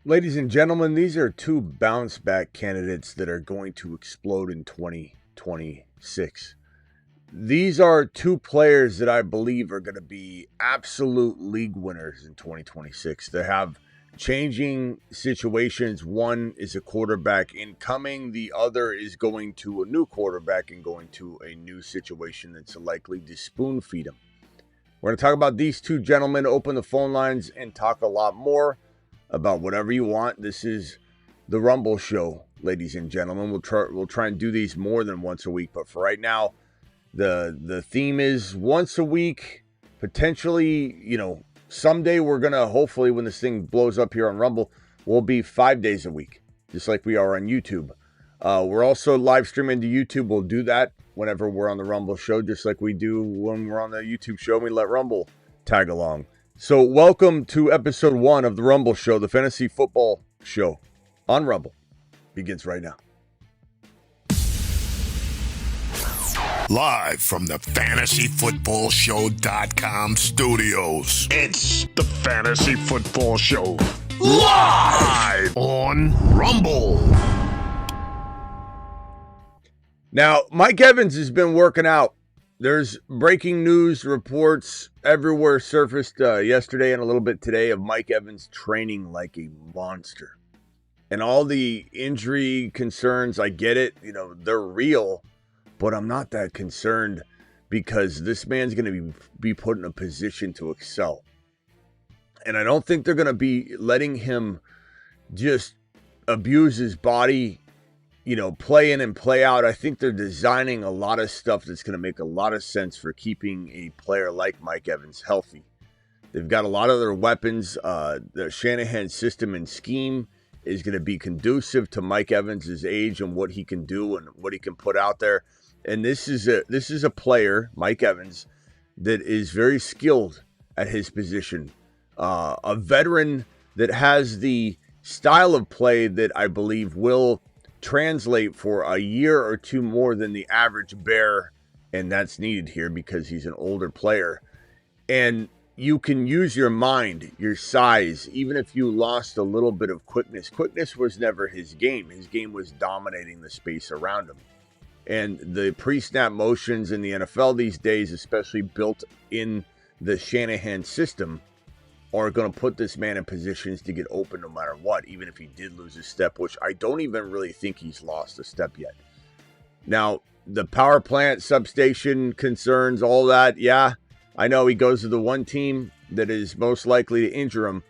Ladies and gentlemen, these are two bounce-back candidates that are going to explode in 2026. These are two players that I believe are going to be absolute league winners in 2026. They have changing situations. One is a quarterback incoming. The other is going to a new quarterback and going to a new situation that's likely to spoon feed him. We're going to talk about these two gentlemen, open the phone lines, and talk a lot more about whatever you want. This is the Rumble Show, ladies and gentlemen. We'll try and do these more than once a week, but for right now, the theme is once a week. Potentially, someday we're gonna, hopefully when this thing blows up here on Rumble, we'll be 5 days a week, just like we are on YouTube. We're also live streaming to YouTube. We'll do that whenever we're on the Rumble Show, just like we do when we're on the YouTube show. We let Rumble tag along. So welcome to episode 1 of the Rumble Show, the fantasy football show on Rumble. Begins right now. Live from the fantasyfootballshow.com studios. It's the Fantasy Football Show. Live on Rumble. Now, Mike Evans has been working out. There's breaking news reports everywhere surfaced yesterday and a little bit today of Mike Evans training like a monster. And all the injury concerns, I get it, they're real, but I'm not that concerned because this man's going to be put in a position to excel. And I don't think they're going to be letting him just abuse his body, play in and play out. I think they're designing a lot of stuff that's going to make a lot of sense for keeping a player like Mike Evans healthy. They've got a lot of their weapons. The Shanahan system and scheme is going to be conducive to Mike Evans' age and what he can do and what he can put out there. And this is a player, Mike Evans, that is very skilled at his position. A veteran that has the style of play that I believe will translate for a year or two more than the average Bear, and that's needed here because he's an older player. And you can use your mind, your size, even if you lost a little bit of quickness. Quickness was never his game. His game was dominating the space around him. And the pre-snap motions in the NFL these days, especially built in the Shanahan system, are going to put this man in positions to get open no matter what, even if he did lose a step, which I don't even really think he's lost a step yet. Now, the power plant, substation concerns, all that, yeah, I know he goes to the one team that is most likely to injure him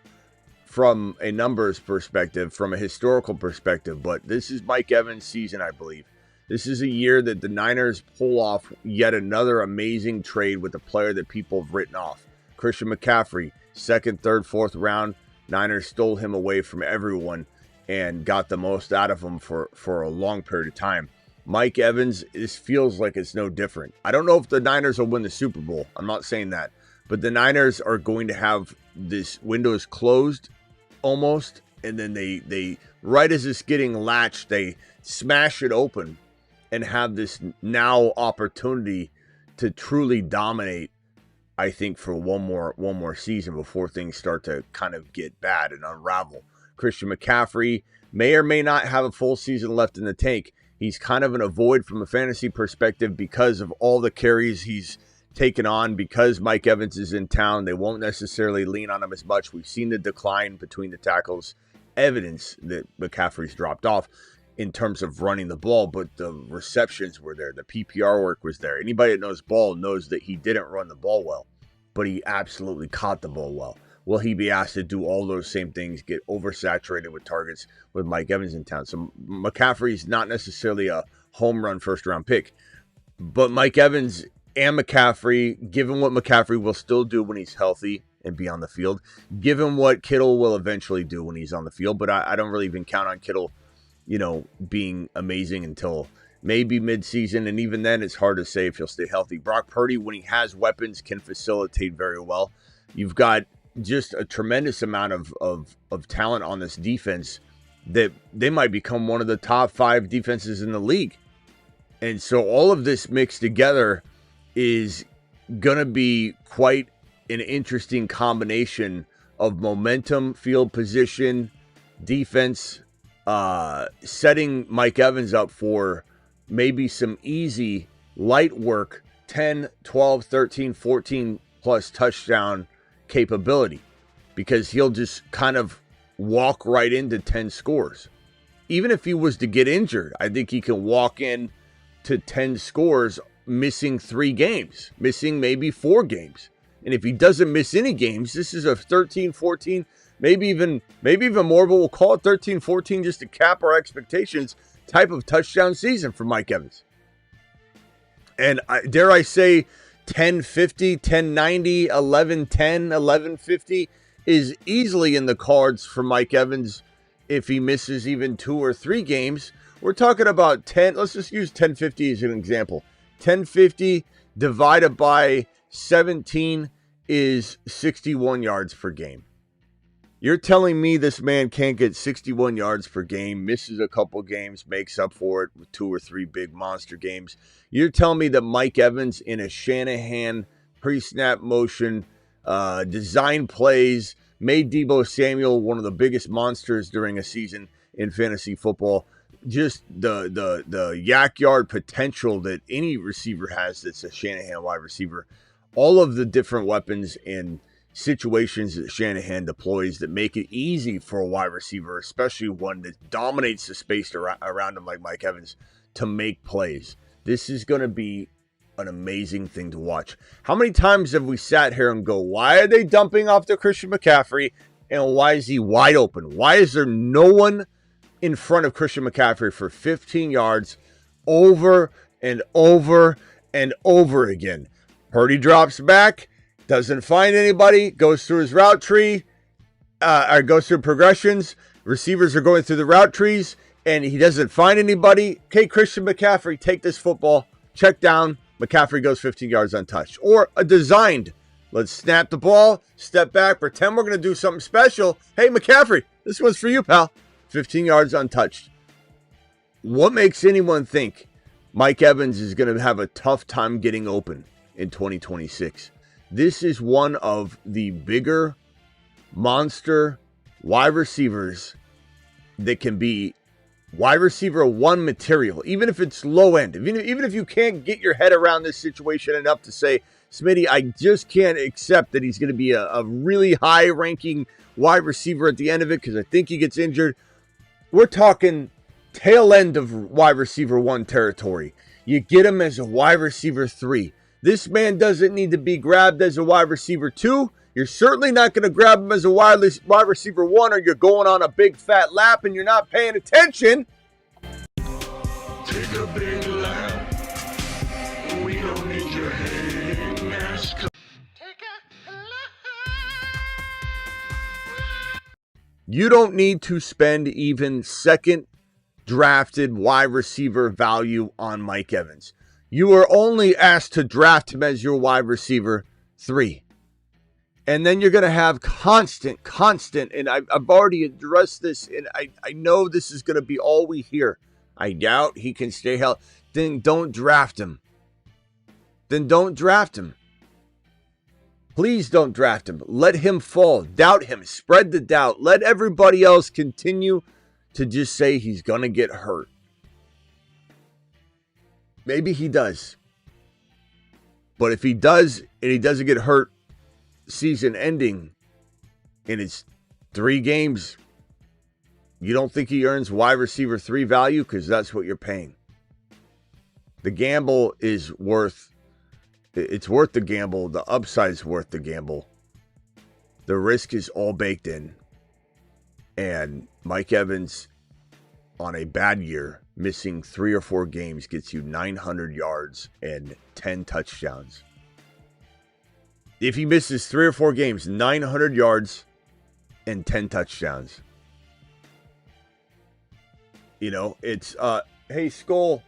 from a numbers perspective, from a historical perspective, but this is Mike Evans' season, I believe. This is a year that the Niners pull off yet another amazing trade with a player that people have written off. Christian McCaffrey, second, third, fourth round. Niners stole him away from everyone and got the most out of him for a long period of time. Mike Evans, this feels like it's no different. I don't know if the Niners will win the Super Bowl. I'm not saying that. But the Niners are going to have this windows closed almost. And then they right as it's getting latched, they smash it open and have this now opportunity to truly dominate, I think, for one more season before things start to kind of get bad and unravel. Christian McCaffrey may or may not have a full season left in the tank. He's kind of in a void from a fantasy perspective because of all the carries he's taken on. Because Mike Evans is in town, they won't necessarily lean on him as much. We've seen the decline between the tackles, evidence that McCaffrey's dropped off in terms of running the ball, but the receptions were there. The PPR work was there. Anybody that knows ball knows that he didn't run the ball well, but he absolutely caught the ball well. Will he be asked to do all those same things, get oversaturated with targets with Mike Evans in town? So McCaffrey's not necessarily a home run first round pick, but Mike Evans and McCaffrey, given what McCaffrey will still do when he's healthy and be on the field, given what Kittle will eventually do when he's on the field, but I don't really even count on Kittle being amazing until maybe midseason, and even then it's hard to say if he'll stay healthy. Brock Purdy, when he has weapons, can facilitate very well. You've got just a tremendous amount of talent on this defense that they might become one of the top 5 defenses in the league. And so all of this mixed together is going to be quite an interesting combination of momentum, field position, defense, setting Mike Evans up for maybe some easy, light work, 10, 12, 13, 14 plus touchdown capability, because he'll just kind of walk right into 10 scores. Even if he was to get injured, I think he can walk in to 10 scores, missing 3 games, missing maybe 4 games. And if he doesn't miss any games, this is a 13, 14, maybe even more, but we'll call it 13, 14 just to cap our expectations type of touchdown season for Mike Evans. And dare I say 1050, 1090, 1110, 1150 is easily in the cards for Mike Evans if he misses even 2 or 3 games. We're talking about 10. Let's just use 1050 as an example. 1050 divided by 17 is 61 yards per game. You're telling me this man can't get 61 yards per game, misses a couple games, makes up for it with 2 or 3 big monster games. You're telling me that Mike Evans in a Shanahan pre-snap motion, design plays, made Deebo Samuel one of the biggest monsters during a season in fantasy football. Just the yak yard potential that any receiver has that's a Shanahan wide receiver. All of the different weapons and situations that Shanahan deploys that make it easy for a wide receiver, especially one that dominates the space around him like Mike Evans, to make plays. This is going to be an amazing thing to watch. How many times have we sat here and go, why are they dumping off to Christian McCaffrey, and why is he wide open? Why is there no one in front of Christian McCaffrey for 15 yards over and over and over again? Purdy drops back, doesn't find anybody, goes through his route tree, or goes through progressions. Receivers are going through the route trees, and he doesn't find anybody. Okay, Christian McCaffrey, take this football, check down. McCaffrey goes 15 yards untouched. Or a designed, let's snap the ball, step back, pretend we're going to do something special. Hey, McCaffrey, this one's for you, pal. 15 yards untouched. What makes anyone think Mike Evans is going to have a tough time getting open in 2026? This is one of the bigger monster wide receivers that can be wide receiver 1 material, even if it's low end. Even if you can't get your head around this situation enough to say, Smitty, I just can't accept that he's going to be a really high-ranking wide receiver at the end of it because I think he gets injured. We're talking tail end of wide receiver 1 territory. You get him as a wide receiver 3. This man doesn't need to be grabbed as a wide receiver 2. You're certainly not going to grab him as a wide receiver 1, or you're going on a big fat lap and you're not paying attention. Take a big lap. We don't need your hating mask. Take a lap. You don't need to spend even second drafted wide receiver value on Mike Evans. You are only asked to draft him as your wide receiver 3. And then you're going to have constant, and I've already addressed this, and I know this is going to be all we hear. I doubt he can stay healthy. Then don't draft him. Please don't draft him. Let him fall. Doubt him. Spread the doubt. Let everybody else continue to just say he's going to get hurt. Maybe he does. But if he does, and he doesn't get hurt, season ending, and it's 3 games, you don't think he earns wide receiver 3 value? Because that's what you're paying. The gamble is worth the gamble. The upside's worth the gamble. The risk is all baked in. And Mike Evans, on a bad year, missing 3 or 4 games, gets you 900 yards and 10 touchdowns. If he misses 3 or 4 games, 900 yards and 10 touchdowns. You know, it's hey Skull,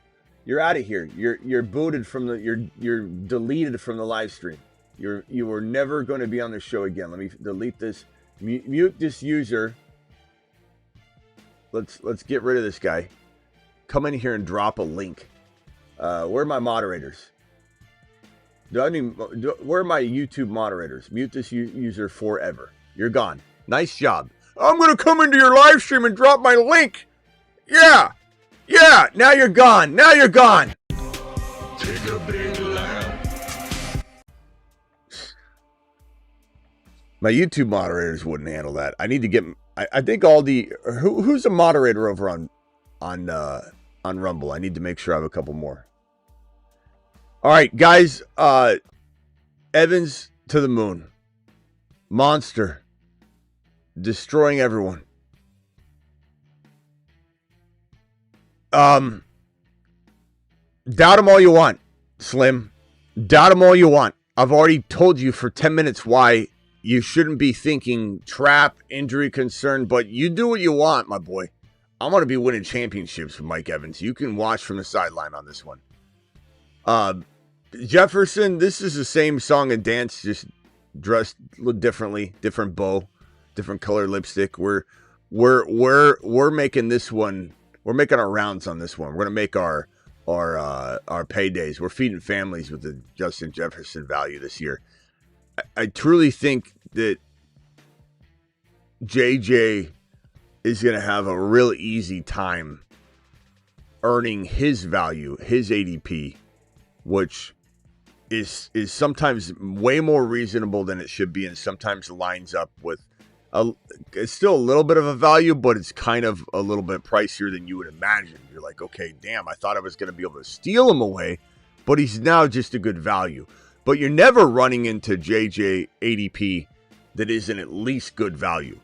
you're out of here. You're booted from the you're deleted from the live stream. You were never going to be on the show again. Let me delete this. Mute this user. Let's get rid of this guy. Come in here and drop a link. Where are my moderators? Where are my YouTube moderators? Mute this user forever. You're gone. Nice job. I'm going to come into your live stream and drop my link. Yeah. Now you're gone. Take a big lap. My YouTube moderators wouldn't handle that. I need to get. I think all the who's a moderator over on Rumble. I need to make sure I have a couple more. All right, guys. Evans to the moon. Monster. Destroying everyone. Doubt him all you want, Slim. Doubt him all you want. I've already told you for 10 minutes why you shouldn't be thinking trap, injury concern, but you do what you want, my boy. I'm going to be winning championships with Mike Evans. You can watch from the sideline on this one. Jefferson, this is the same song and dance, just dressed a little differently, different bow, different color lipstick. We're making this one. We're making our rounds on this one. We're gonna make our paydays. We're feeding families with the Justin Jefferson value this year. I truly think that JJ is gonna have a real easy time earning his value, his ADP, which is sometimes way more reasonable than it should be, and sometimes lines up with it's still a little bit of a value, but it's kind of a little bit pricier than you would imagine. You're like, okay, damn, I thought I was going to be able to steal him away, but he's now just a good value. But you're never running into JJ ADP that isn't at least good value.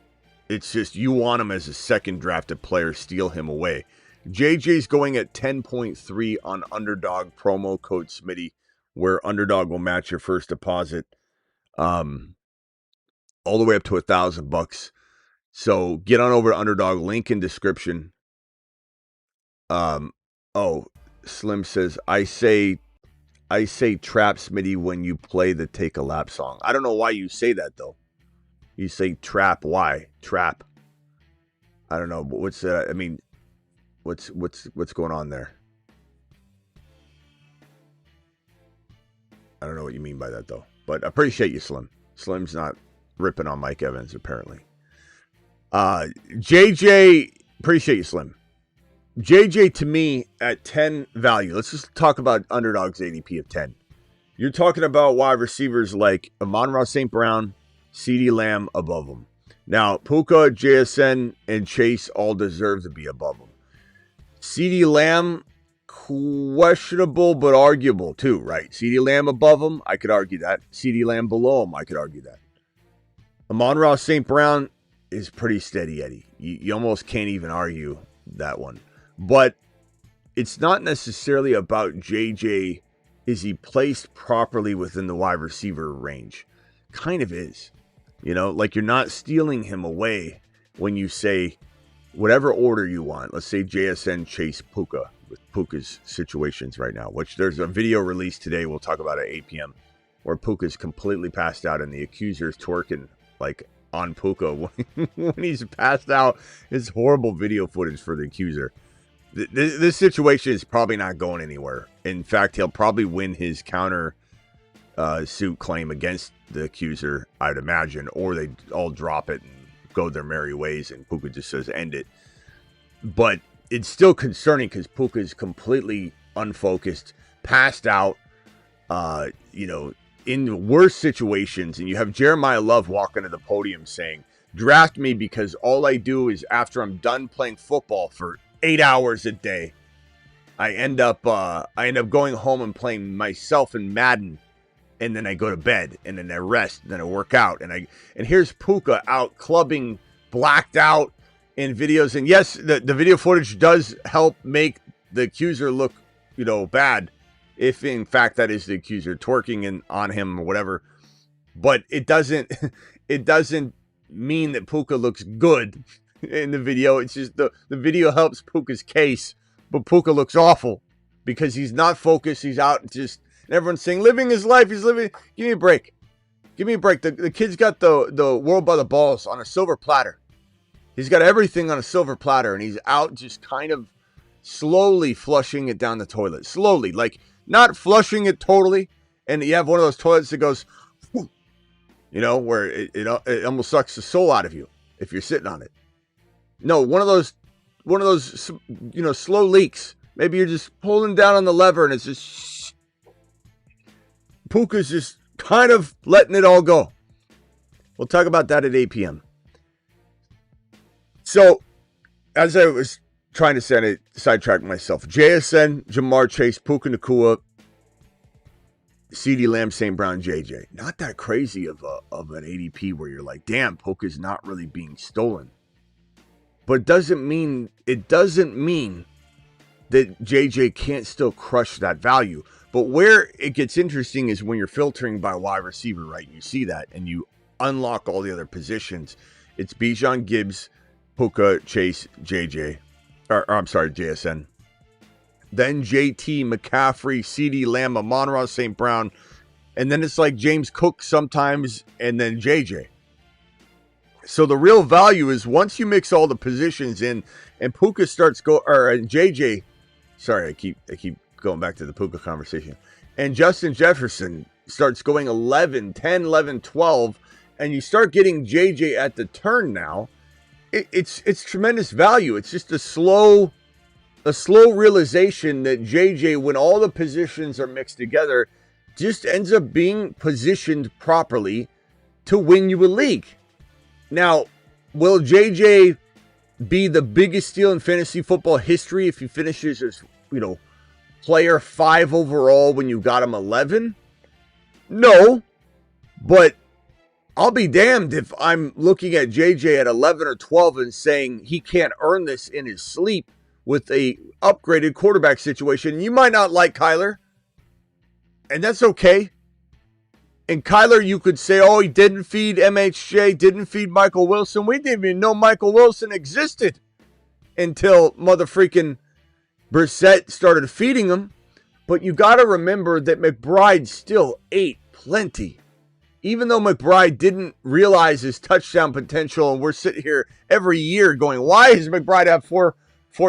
It's just you want him as a second drafted player, steal him away. JJ's going at 10.3 on Underdog, promo code Smitty, where Underdog will match your first deposit. All the way up to $1,000. So get on over to Underdog, link in description. Slim says, I say trap Smitty when you play the Take a Lap song. I don't know why you say that though. You say trap, why? Trap. I don't know, but what's that? I mean, what's going on there? I don't know what you mean by that though. But I appreciate you, Slim. Slim's not ripping on Mike Evans, apparently. JJ, appreciate you, Slim. JJ, to me, at 10 value. Let's just talk about Underdog's ADP of 10. You're talking about wide receivers like Amon-Ra St. Brown, CeeDee Lamb above him. Now, Puka, JSN, and Chase all deserve to be above him. CeeDee Lamb, questionable but arguable too, right? CeeDee Lamb above him, I could argue that. CeeDee Lamb below him, I could argue that. Amon-Ra St. Brown is pretty steady Eddie. You almost can't even argue that one. But it's not necessarily about JJ. Is he placed properly within the wide receiver range? Kind of is. You know, like you're not stealing him away when you say whatever order you want. Let's say JSN, Chase, Puka, with Puka's situations right now, which there's a video released today we'll talk about at 8 p.m. where Puka's completely passed out and the accuser's twerking like on Puka when he's passed out. It's horrible video footage for the accuser. This situation is probably not going anywhere. In fact, he'll probably win his counter suit claim against the accuser, I'd imagine, or they all drop it and go their merry ways and Puka just says end it. But it's still concerning because Puka is completely unfocused, passed out, in worse situations. And you have Jeremiah Love walking to the podium saying, draft me because all I do is after I'm done playing football for 8 hours a day, I end up going home and playing myself in Madden, and then I go to bed, and then I rest, and then I work out, and here's Puka out clubbing, blacked out in videos. And yes, the video footage does help make the accuser look, bad, if in fact that is the accuser twerking on him or whatever. But it doesn't mean that Puka looks good in the video. It's just the video helps Puka's case, but Puka looks awful because he's not focused. He's out just, and everyone's saying living his life. He's living. Give me a break. The kid's got the world by the balls on a silver platter. He's got everything on a silver platter, and he's out just kind of slowly flushing it down the toilet. Slowly, like not flushing it totally. And you have one of those toilets that goes, where it almost sucks the soul out of you. if you're sitting on it. No, one of those, slow leaks. Maybe you're just pulling down on the lever and it's just, Puka's just kind of letting it all go. We'll talk about that at 8 p.m. So, as I was trying to say, I sidetracked myself. JSN, Jamar Chase, Puka Nacua, CeeDee Lamb, St. Brown, JJ. Not that crazy of an ADP where you're like, damn, Puka's not really being stolen. But it doesn't mean that JJ can't still crush that value. But where it gets interesting is when you're filtering by wide receiver, right? You see that and you unlock all the other positions. It's Bijan, Gibbs, Puka, Chase, JSN. Then JT, McCaffrey, CeeDee Lamb, Amon-Ra, St. Brown. And then it's like James Cook sometimes and then JJ. So the real value is once you mix all the positions in and Puka starts JJ. Sorry, I keep going back to the Puka conversation. And Justin Jefferson starts going 11, 10, 11, 12. And you start getting JJ at the turn now. It's tremendous value. It's just a slow realization that JJ, when all the positions are mixed together, just ends up being positioned properly to win you a league. Now, will JJ be the biggest steal in fantasy football history if he finishes as, player 5 overall when you got him 11? No, but I'll be damned if I'm looking at JJ at 11 or 12 and saying he can't earn this in his sleep with a upgraded quarterback situation. You might not like Kyler, and that's okay. And Kyler, you could say, oh, he didn't feed MHJ, didn't feed Michael Wilson. We didn't even know Michael Wilson existed until motherfreaking Brissett started feeding him. But you got to remember that McBride still ate plenty. Even though McBride didn't realize his touchdown potential, and we're sitting here every year going, why does McBride have four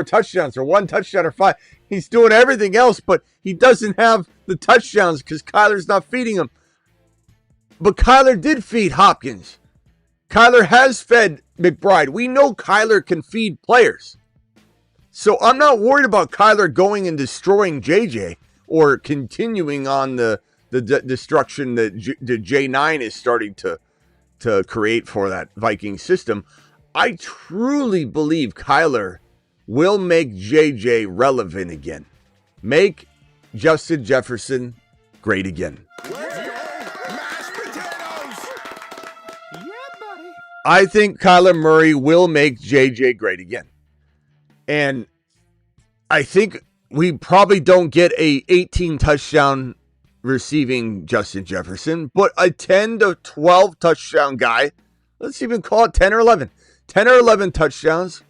touchdowns or 1 touchdown or 5? He's doing everything else, but he doesn't have the touchdowns because Kyler's not feeding him. But Kyler did feed Hopkins. Kyler has fed McBride. We know Kyler can feed players. So I'm not worried about Kyler going and destroying JJ or continuing on the destruction that the J9 is starting to create for that Viking system. I truly believe Kyler will make JJ relevant again. Make Justin Jefferson great again. I think Kyler Murray will make JJ great again. And I think we probably don't get a 18 touchdown receiving Justin Jefferson, but a 10 to 12 touchdown guy. Let's even call it 10 or 11. 10 or 11 touchdowns.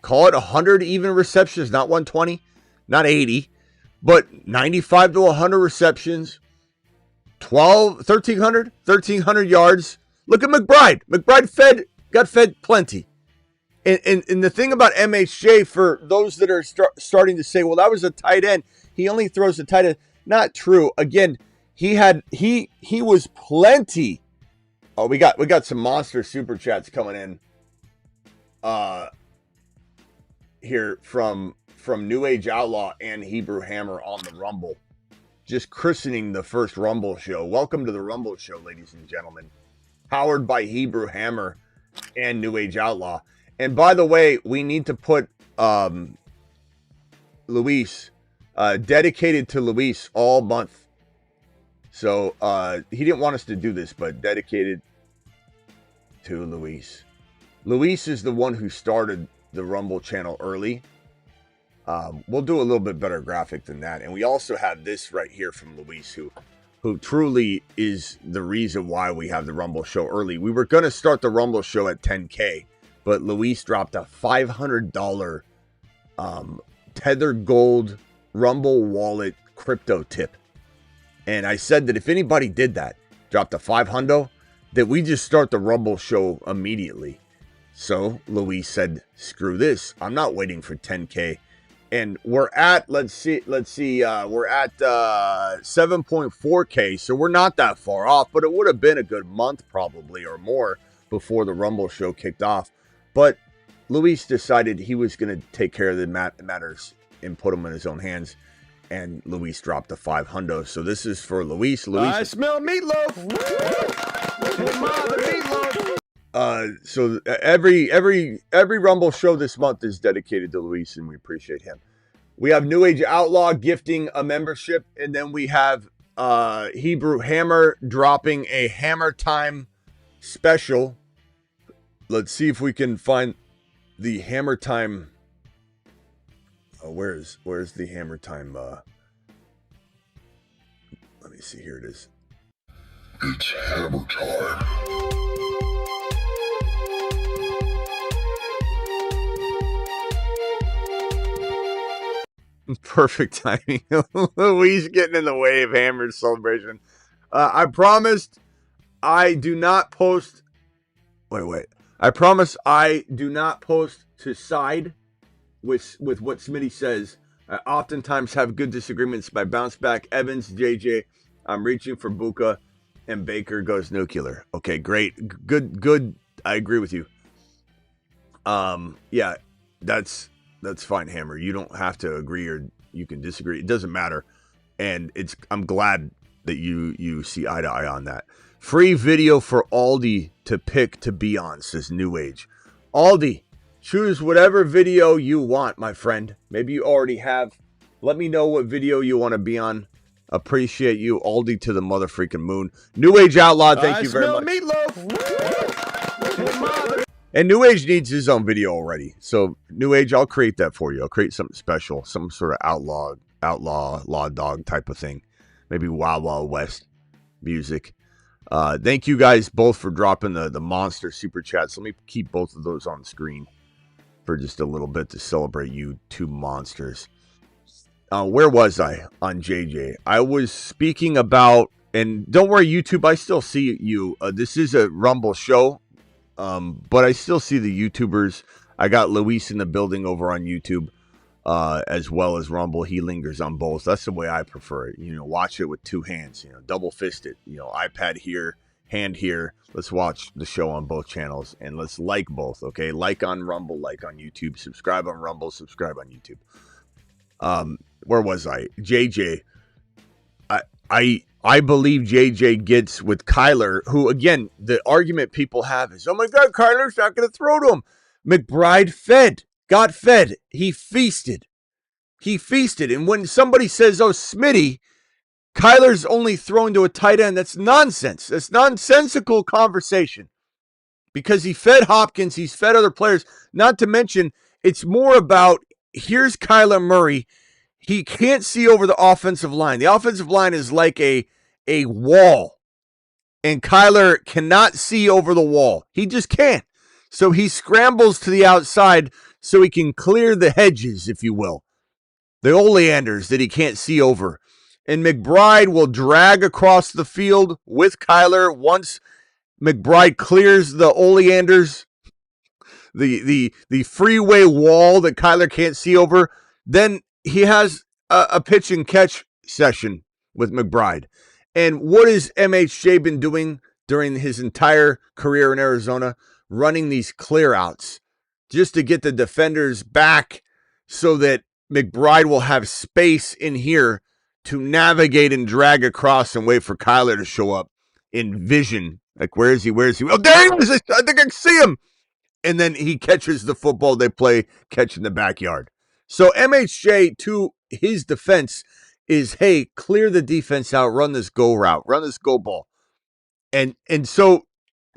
Call it 100 even receptions, not 120, not 80, but 95 to 100 receptions. 1,300 yards. Look at McBride. McBride got fed plenty. And the thing about MHJ, for those that are starting to say, well, that was a tight end. He only throws a tight end. Not true. Again, he was plenty. Oh, we got some monster super chats coming in. Here from New Age Outlaw and Hebrew Hammer on the Rumble. Just christening the first Rumble show. Welcome to the Rumble show, ladies and gentlemen. Powered by Hebrew Hammer and New Age Outlaw. And by the way, we need to put Luis, dedicated to Luis all month. So he didn't want us to do this, but dedicated to Luis. Luis is the one who started the Rumble channel early. We'll do a little bit better graphic than that. And we also have this right here from Luis, who truly is the reason why we have the Rumble show early. We were going to start the Rumble show at 10K, but Luis dropped a $500 Tether Gold Rumble wallet crypto tip. And I said that if anybody did that, dropped a $500, that we just start the Rumble show immediately. So Luis said, screw this. I'm not waiting for 10K. And we're at, let's see, we're at 7.4K, so we're not that far off, but it would have been a good month probably or more before the Rumble show kicked off. But Luis decided he was going to take care of the matters and put them in his own hands. And Luis dropped the 5 hundos. So this is for Luis. I smell meatloaf. Meatloaf. So every Rumble show this month is dedicated to Luis, and we appreciate him. We have New Age Outlaw gifting a membership, and then we have Hebrew Hammer dropping a Hammer Time special. Let's see if we can find the Hammer Time. Where's the Hammer Time? Let me see. Here it is. It's hammer time. Perfect timing. Luis getting in the way of Hammer's celebration. I promised I do not post. Wait. I promise I do not post to side with what Smitty says. I oftentimes have good disagreements by Bounceback, Evans, JJ. I'm reaching for Buka, and Baker goes nuclear. Okay, great. Good. I agree with you. Yeah, that's fine, Hammer. You don't have to agree or you can disagree. It doesn't matter. And I'm glad that you see eye to eye on that. Free video for Aldi to pick to be on, says New Age. Aldi, choose whatever video you want, my friend. Maybe you already have. Let me know what video you want to be on. Appreciate you. Aldi to the motherfreaking moon. New Age Outlaw, thank you very much. Meatloaf. And New Age needs his own video already. So, New Age, I'll create that for you. I'll create something special. Some sort of outlaw, law dog type of thing. Maybe Wild Wild West music. Thank you guys both for dropping the monster super chats. Let me keep both of those on screen for just a little bit to celebrate you two monsters. Where was I on JJ? I was speaking about, and don't worry, YouTube, I still see you. This is a Rumble show, but I still see the YouTubers. I got Luis in the building over on YouTube, as well as Rumble. He lingers on both. That's the way I prefer it. Watch it with two hands. Double fist it. iPad here, hand here. Let's watch the show on both channels, and let's like both. Okay, like on Rumble, like on YouTube. Subscribe on Rumble, subscribe on YouTube. Where was I? JJ. I believe JJ gets with Kyler, who, again, the argument people have is, oh my God, Kyler's not going to throw to him. McBride got fed. He feasted. And when somebody says, oh, Smitty, Kyler's only thrown to a tight end, that's nonsense. That's nonsensical conversation. Because he fed Hopkins, he's fed other players. Not to mention, it's more about, here's Kyler Murray. He can't see over the offensive line. The offensive line is like a wall. And Kyler cannot see over the wall. He just can't. So he scrambles to the outside so he can clear the hedges, if you will. The oleanders that he can't see over. And McBride will drag across the field with Kyler once McBride clears the oleanders, the freeway wall that Kyler can't see over. Then he has a pitch and catch session with McBride. And what has MHJ been doing during his entire career in Arizona? Running these clear outs just to get the defenders back so that McBride will have space in here to navigate and drag across and wait for Kyler to show up in vision. Like, where is he? Oh, there he is. I think I can see him. And then he catches the football. They play catch in the backyard. So MHJ, to his defense, is, hey, clear the defense out, run this go route, run this go ball. And so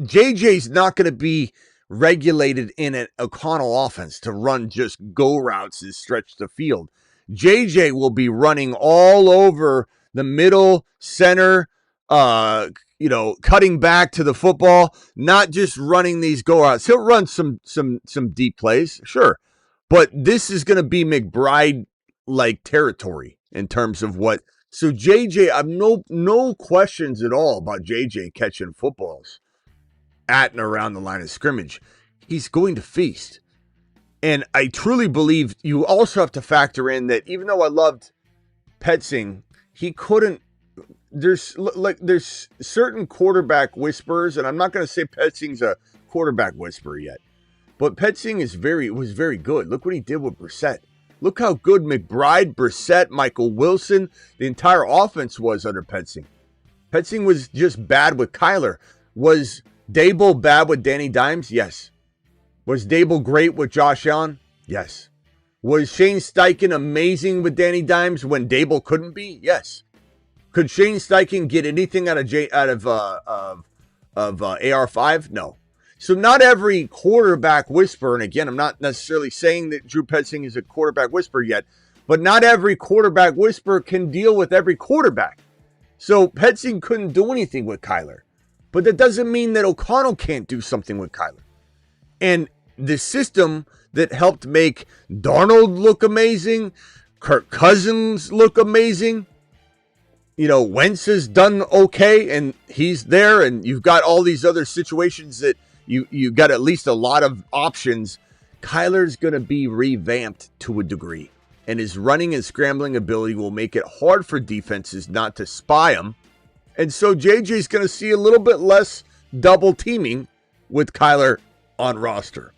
JJ's not going to be regulated in an O'Connell offense to run just go routes and stretch the field. JJ will be running all over the middle, center, cutting back to the football, not just running these go routes. He'll run some deep plays, sure. But this is going to be McBride-like territory in terms of what. So JJ, I've no questions at all about JJ catching footballs at and around the line of scrimmage. He's going to feast. And I truly believe you also have to factor in that even though I loved Petzing, he couldn't. There's certain quarterback whispers, and I'm not going to say Petzing's a quarterback whisperer yet. But Petzing was very good. Look what he did with Brissett. Look how good McBride, Brissett, Michael Wilson, the entire offense was under Petzing. Petzing was just bad with Kyler. Was Dable bad with Danny Dimes? Yes. Was Dable great with Josh Allen? Yes. Was Shane Steichen amazing with Danny Dimes when Dable couldn't be? Yes. Could Shane Steichen get anything out of AR5? No. So not every quarterback whisperer, and again, I'm not necessarily saying that Drew Petzing is a quarterback whisperer yet, but not every quarterback whisperer can deal with every quarterback. So Petzing couldn't do anything with Kyler. But that doesn't mean that O'Connell can't do something with Kyler. And the system that helped make Darnold look amazing, Kirk Cousins look amazing, Wentz has done okay, and he's there, and you've got all these other situations that you got at least a lot of options. Kyler's going to be revamped to a degree, and his running and scrambling ability will make it hard for defenses not to spy him. And so JJ's going to see a little bit less double teaming with Kyler on roster.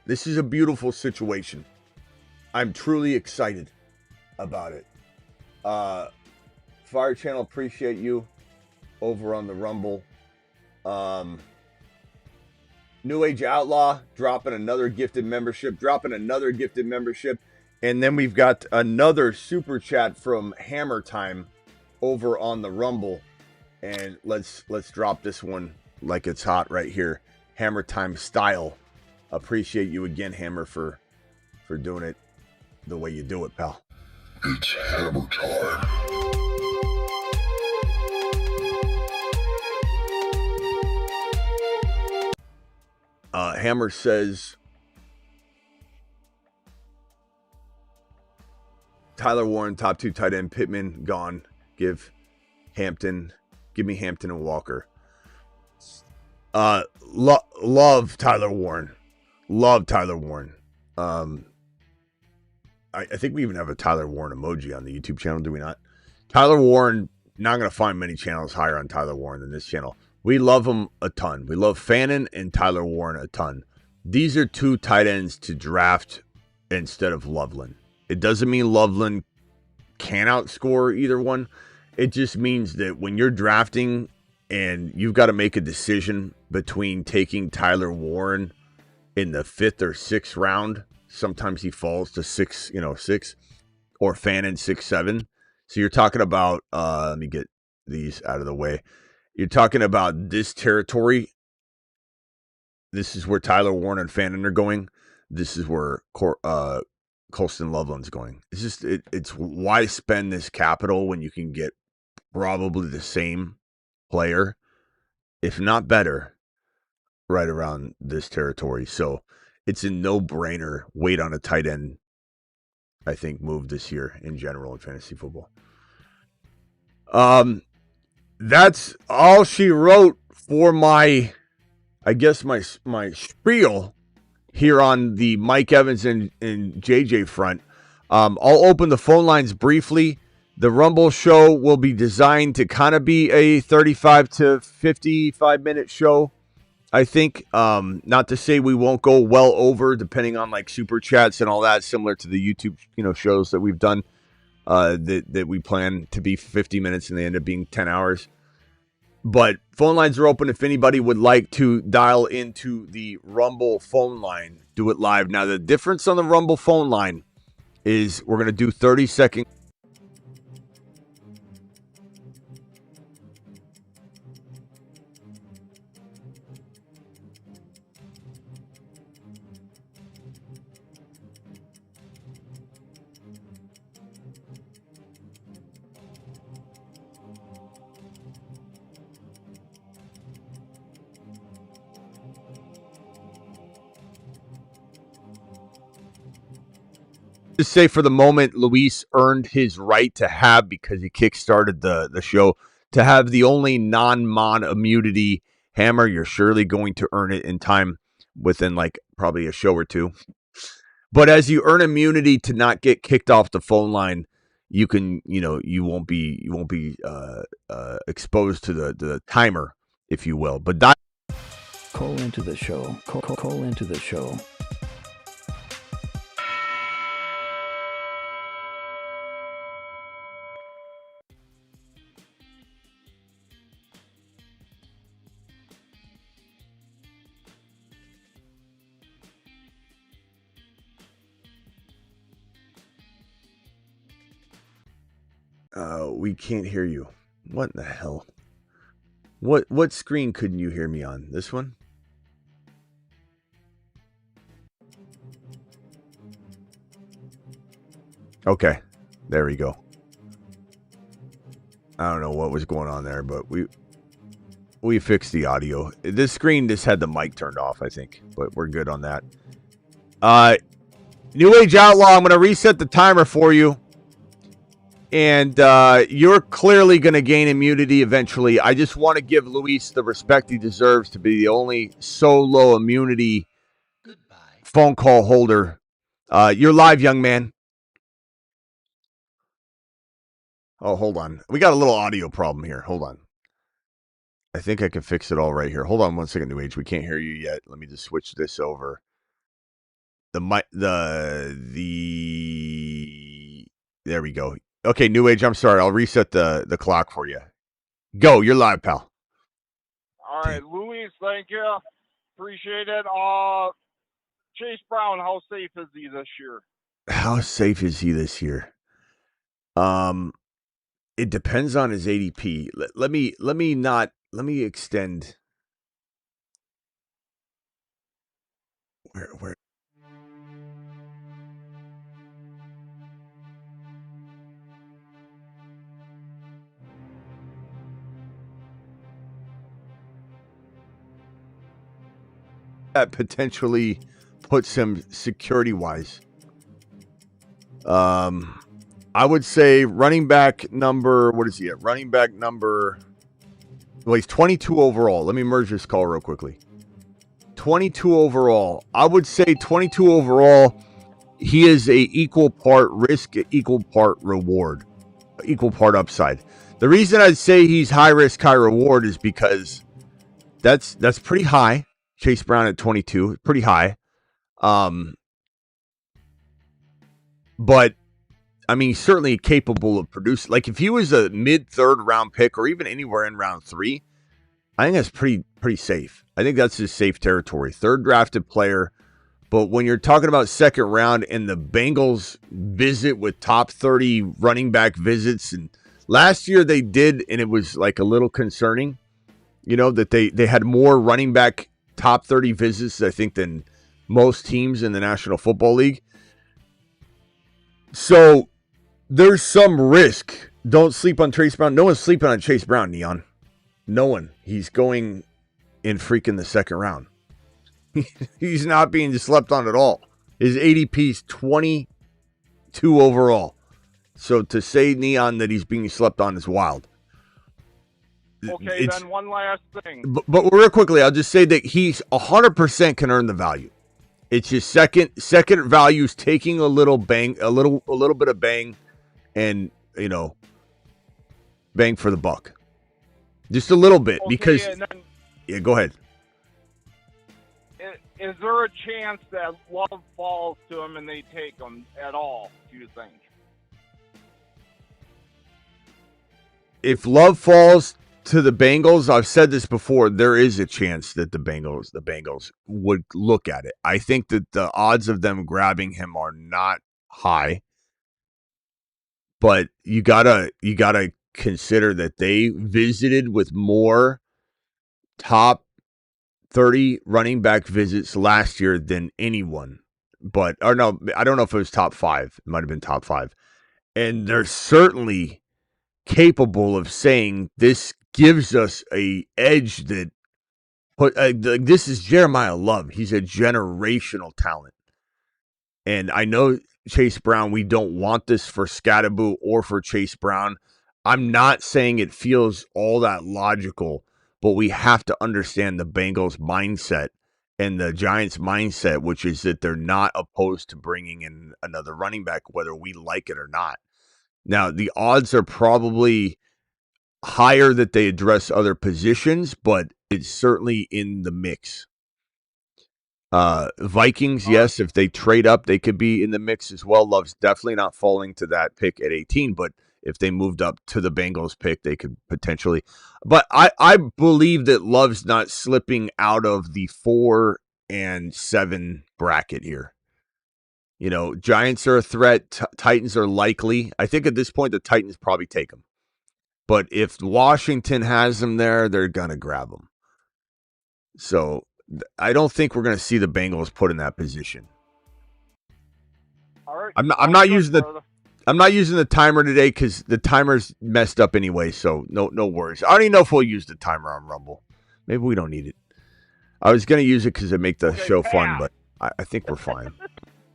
This is a beautiful situation. I'm truly excited about it. Fire Channel, appreciate you over on the Rumble. New Age Outlaw dropping another gifted membership. And then we've got another super chat from Hammer Time over on the Rumble. And let's drop this one like it's hot right here. Hammer Time style. Appreciate you again, Hammer, for doing it the way you do it, pal. It's hammer time. Hammer says, Tyler Warren, top 2 tight end, Pittman, gone. Give me Hampton and Walker. Love Tyler Warren. I think we even have a Tyler Warren emoji on the YouTube channel, do we not? Tyler Warren, not going to find many channels higher on Tyler Warren than this channel. We love him a ton. We love Fannin and Tyler Warren a ton. These are 2 tight ends to draft instead of Loveland. It doesn't mean Loveland can outscore either one. It just means that when you're drafting and you've got to make a decision between taking Tyler Warren in the 5th or 6th round, sometimes he falls to 6, or Fannin 6-7. So you're talking about, let me get these out of the way. You're talking about this territory. This is where Tyler Warren and Fannin are going. This is where Colston Loveland's going. It's just, it's why spend this capital when you can get probably the same player, if not better, right around this territory. So it's a no-brainer wait on a tight end, I think, move this year in general in fantasy football. That's all she wrote for my spiel here on the Mike Evans and JJ front. I'll open the phone lines briefly. The Rumble show will be designed to kind of be a 35 to 55 minute show, I think. Not to say we won't go well over, depending on like super chats and all that, similar to the YouTube shows that we've done. That we plan to be 50 minutes and they end up being 10 hours. But phone lines are open if anybody would like to dial into the Rumble phone line. Do it live. Now, the difference on the Rumble phone line is we're going to do 30-second. Just say for the moment, Luis earned his right to have, because he kickstarted the show, to have the only non-mon immunity. Hammer, you're surely going to earn it in time within like probably a show or two. But as you earn immunity to not get kicked off the phone line, you can, you won't be exposed to the timer, if you will. But Call into the show. Call into the show. We can't hear you. What the hell? What screen couldn't you hear me on? This one? Okay. There we go. I don't know what was going on there, but we fixed the audio. This screen just had the mic turned off, I think, but we're good on that. New Age Outlaw, I'm going to reset the timer for you. And you're clearly going to gain immunity eventually. I just want to give Luis the respect he deserves to be the only solo immunity phone call holder. You're live, young man. Oh, hold on. We got a little audio problem here. Hold on. I think I can fix it all right here. Hold on one second, New Age. We can't hear you yet. Let me just switch this over. There we go. Okay, New Age, I'm sorry. I'll reset the clock for you. Go, you're live, pal. All right, Luis, thank you. Appreciate it. Chase Brown, how safe is he this year? How safe is he this year? It depends on his ADP. Let me extend. Where? That potentially puts him security-wise. I would say running back number, what is he at? Running back number, well, he's 22 overall. Let me merge this call real quickly. 22 overall. I would say 22 overall, he is a equal part risk, equal part reward, equal part upside. The reason I'd say he's high risk, high reward is because that's pretty high. Chase Brown at 22, pretty high. But I mean, certainly capable of producing. Like if he was a mid-third round pick or even anywhere in round 3, I think that's pretty safe. I think that's his safe territory. Third drafted player. But when you're talking about second round and the Bengals visit with top 30 running back visits, and last year they did, and it was like a little concerning, that they had more running back top 30 visits, I think, than most teams in the National Football League. So there's some risk. Don't sleep on Chase Brown. No one's sleeping on Chase Brown, Neon. No one. He's going in freaking the second round. He's not being slept on at all. His ADP is 22 overall. So to say, Neon, that he's being slept on is wild. Okay, then one last thing. But real quickly, I'll just say that he's 100% can earn the value. It's just second value is taking a little bit of bang, and bang for the buck, just a little bit. Okay, because yeah, go ahead. Is there a chance that Love falls to him and they take him at all? Do you think? If Love falls to the Bengals, I've said this before, there is a chance that the Bengals would look at it. I think that the odds of them grabbing him are not high, but you gotta consider that they visited with more top 30 running back visits last year than anyone. I don't know if it was top 5. It might have been top 5. And they're certainly capable of saying this gives us a edge that this is Jeremiah Love. He's a generational talent. And I know Chase Brown, we don't want this for Scadaboo or for Chase Brown. I'm not saying it feels all that logical, but we have to understand the Bengals mindset and the Giants mindset, which is that they're not opposed to bringing in another running back, whether we like it or not. Now, the odds are probably higher that they address other positions, but it's certainly in the mix. Vikings, yes, if they trade up, they could be in the mix as well. Love's definitely not falling to that pick at 18, but if they moved up to the Bengals pick, they could potentially. But I believe that Love's not slipping out of the 4 and 7 bracket here. You know, Giants are a threat. Titans are likely. I think at this point, the Titans probably take them. But if Washington has them there, they're going to grab them. So I don't think we're going to see the Bengals put in that position. All right. I'm not using the timer today because the timer's messed up anyway. So no worries. I don't even know if we'll use the timer on Rumble. Maybe we don't need it. I was going to use it because it make the show fun, but I think we're fine.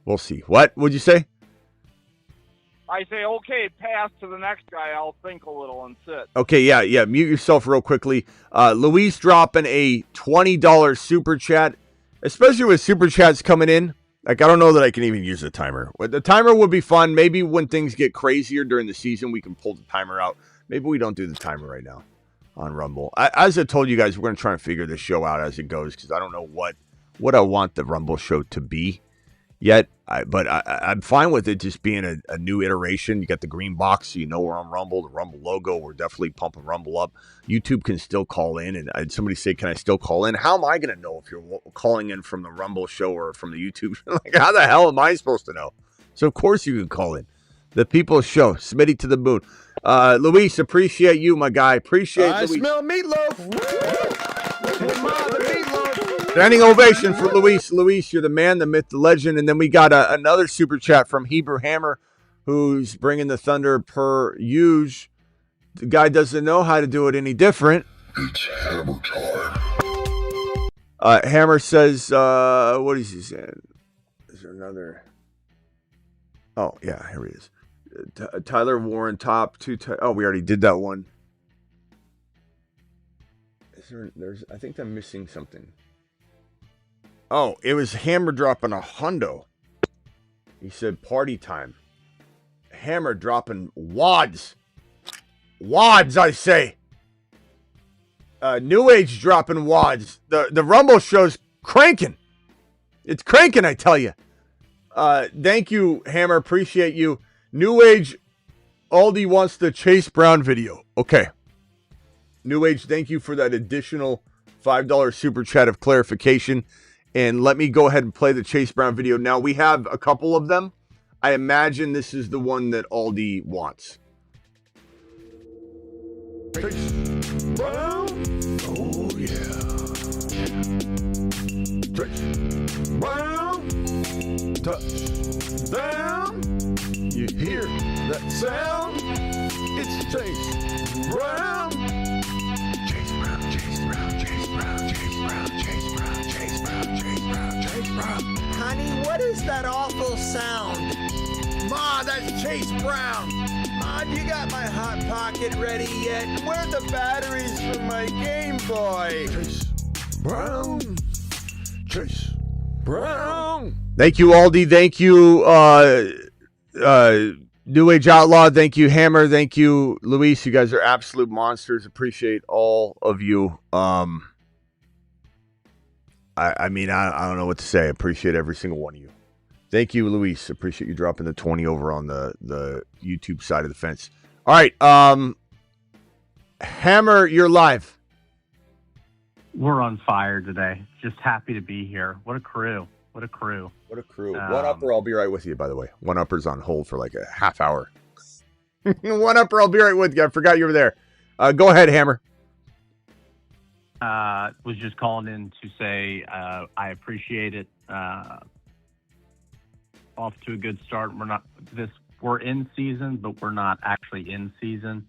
We'll see. What would you say? I say, okay, pass to the next guy. I'll think a little and sit. Okay, yeah. Mute yourself real quickly. Luis dropping a $20 super chat, especially with super chats coming in. Like, I don't know that I can even use the timer. The timer would be fun. Maybe when things get crazier during the season, we can pull the timer out. Maybe we don't do the timer right now on Rumble. As I told you guys, we're going to try and figure this show out as it goes because I don't know what I want the Rumble show to be yet. But I'm fine with it just being a new iteration. You got the green box, so you know we're on Rumble. The Rumble logo, we're definitely pumping Rumble up. YouTube can still call in, and I had somebody say, "Can I still call in?" How am I going to know if you're calling in from the Rumble show or from the YouTube? Like, how the hell am I supposed to know? So of course you can call in. The People's Show, Smitty to the moon. Luis, appreciate you, my guy. Appreciate. I Luis. smell meatloaf. Hey, Ma, the meatloaf. Standing ovation for Luis. Luis, you're the man, the myth, the legend. And then we got another super chat from Hebrew Hammer, who's bringing the thunder per usual. The guy doesn't know how to do it any different. It's hammer time. Hammer says, what is he saying? Is there another? Oh, yeah, here he is. Tyler Warren, top 2. Oh, we already did that one. I think I'm missing something. Oh, it was Hammer dropping a hundo. He said party time. Hammer dropping wads. Wads, I say. New Age dropping wads. The Rumble show's cranking. It's cranking, I tell you. Thank you, Hammer. Appreciate you. New Age, Aldi wants the Chase Brown video. Okay. New Age, thank you for that additional $5 super chat of clarification. And let me go ahead and play the Chase Brown video. Now, we have a couple of them. I imagine this is the one that Aldi wants. Chase Brown. Oh, yeah. Chase Brown. Touchdown. You hear that sound? It's Chase Brown. Chase Brown, Chase Brown, Chase Brown, Chase Brown, Chase Brown, Chase Brown, Chase Brown, Chase Brown. Honey, what is that awful sound? Ma, that's Chase Brown. Ma, you got my Hot Pocket ready yet? Where are the batteries for my Game Boy? Chase Brown. Chase Brown. Thank you, Aldi. Thank you, New Age Outlaw. Thank you, Hammer. Thank you, Luis. You guys are absolute monsters. Appreciate all of you. I don't know what to say. Appreciate every single one of you. Thank you, Luis. Appreciate you dropping the 20 over on the YouTube side of the fence. All right. Hammer, you're live. We're on fire today. Just happy to be here. What a crew. What a crew. What a crew. One upper, I'll be right with you, by the way. One upper's on hold for like a half hour. One upper, I'll be right with you. I forgot you were there. Go ahead, Hammer. Was just calling in to say I appreciate it. Off to a good start. We're in season, but we're not actually in season.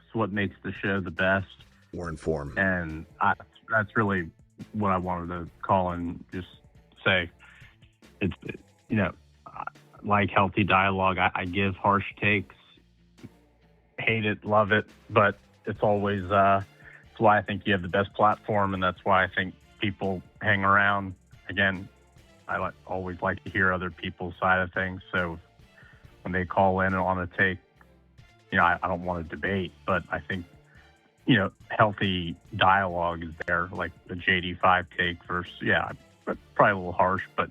It's what makes the show the best. We're in form. And that's really what I wanted to call and just say. It's, like healthy dialogue. I give harsh takes, hate it, love it, but it's always, it's why I think you have the best platform, and that's why I think people hang around. Again, I always like to hear other people's side of things, so when they call in and want to take, I don't want to debate, but I think healthy dialogue is there, like the JD5 take versus, probably a little harsh, but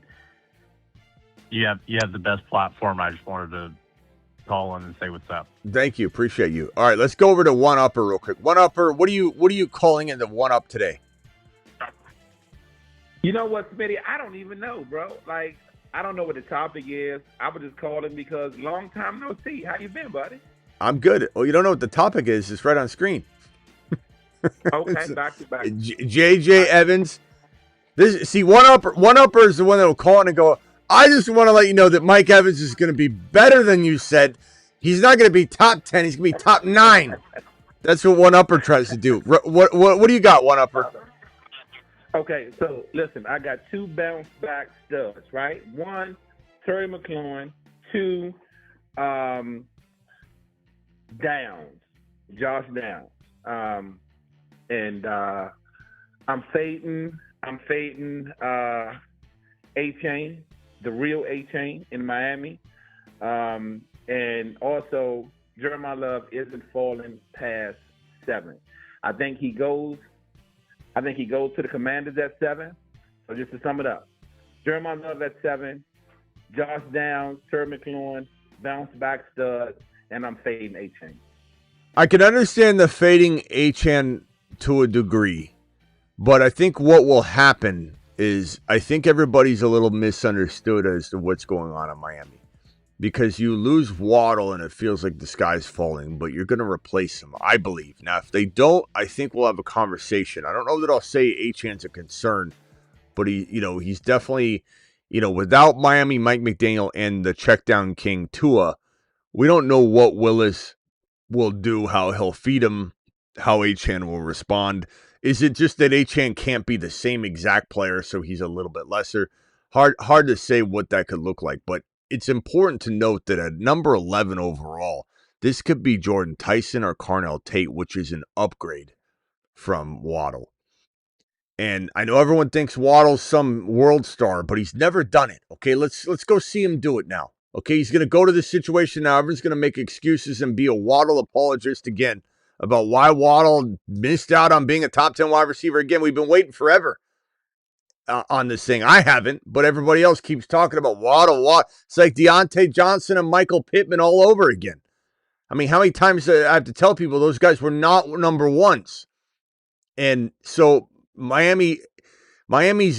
you have the best platform. I just wanted to call in and say what's up. Thank you. Appreciate you. All right, let's go over to One Upper real quick. One Upper, what are you calling in the One Up today? You know what, Smitty? I don't even know, bro. Like, I don't know what the topic is. I was just calling because long time no see. How you been, buddy? I'm good. Oh, you don't know what the topic is? It's right on screen. Okay, back to back. JJ Evans. One Upper is the one that will call in and go, I just want to let you know that Mike Evans is going to be better than you said. He's not going to be top 10. He's going to be top 9. That's what One Upper tries to do. What do you got, One Upper? Okay, so listen, I got 2 bounce back studs, right? 1, Terry McLaurin. 2, Downs, Josh Downs. And I'm fading A-Chain, the real A-Chain in Miami. And also Jeremiah Love isn't falling past 7. I think he goes to the Commanders at 7. So just to sum it up, Jeremiah Love at 7, Josh Downs, Terry McLaurin, bounce back studs, and I'm fading A-Chain. I can understand the fading A-Chain to a degree, but I think what will happen is I think everybody's a little misunderstood as to what's going on in Miami. Because you lose Waddle and it feels like the sky's falling, but you're going to replace him, I believe. Now, if they don't, I think we'll have a conversation. I don't know that I'll say A-Chan's a concern, but he's definitely, without Miami, Mike McDaniel, and the check down king Tua, we don't know what Willis will do, how he'll feed him, how A-Chan will respond. Is it just that A-Chan can't be the same exact player, so he's a little bit lesser? Hard to say what that could look like, but it's important to note that at number 11 overall, this could be Jordan Tyson or Carnell Tate, which is an upgrade from Waddle. And I know everyone thinks Waddle's some world star, but he's never done it. Okay, let's go see him do it now. Okay, he's going to go to this situation now. Everyone's going to make excuses and be a Waddle apologist again about why Waddle missed out on being a top 10 wide receiver again. We've been waiting forever on this thing. I haven't, but everybody else keeps talking about Waddle. It's like Deontay Johnson and Michael Pittman all over again. I mean, how many times do I have to tell people those guys were not number ones? And so Miami's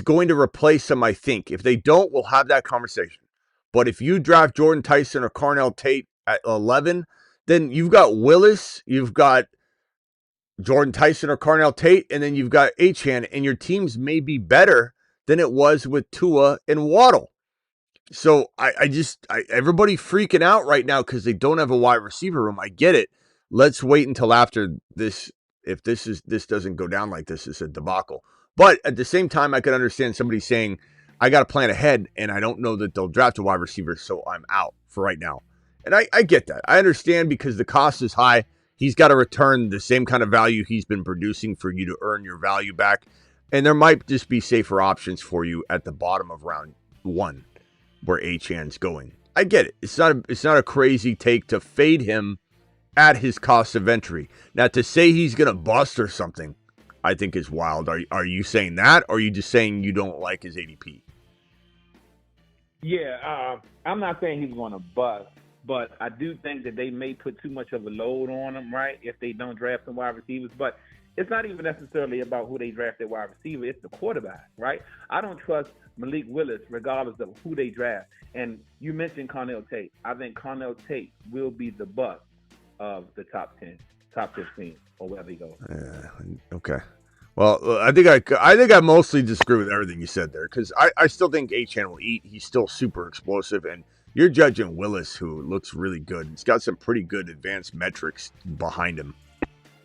going to replace them, I think. If they don't, we'll have that conversation. But if you draft Jordan Tyson or Carnell Tate at 11, then you've got Willis, you've got Jordan Tyson or Carnell Tate, and then you've got A-Chan, and your teams may be better than it was with Tua and Waddle. So everybody freaking out right now because they don't have a wide receiver room. I get it. Let's wait until after this. If this doesn't go down like this, it's a debacle. But at the same time, I could understand somebody saying, I got to plan ahead, and I don't know that they'll draft a wide receiver, so I'm out for right now. And I get that. I understand because the cost is high. He's got to return the same kind of value he's been producing for you to earn your value back. And there might just be safer options for you at the bottom of round 1 where A-Chan's going. I get it. It's not a crazy take to fade him at his cost of entry. Now, to say he's going to bust or something, I think is wild. Are you saying that, or are you just saying you don't like his ADP? Yeah, I'm not saying he's going to bust, but I do think that they may put too much of a load on him, right, if they don't draft some wide receivers. But it's not even necessarily about who they draft their wide receiver. It's the quarterback, right? I don't trust Malik Willis regardless of who they draft. And you mentioned Carnell Tate. I think Carnell Tate will be the bust of the top 10, top 15, or wherever he goes. Okay. Well, I think I mostly disagree with everything you said there because I still think A-Chan will eat. He's still super explosive, and you're judging Willis, who looks really good. He's got some pretty good advanced metrics behind him.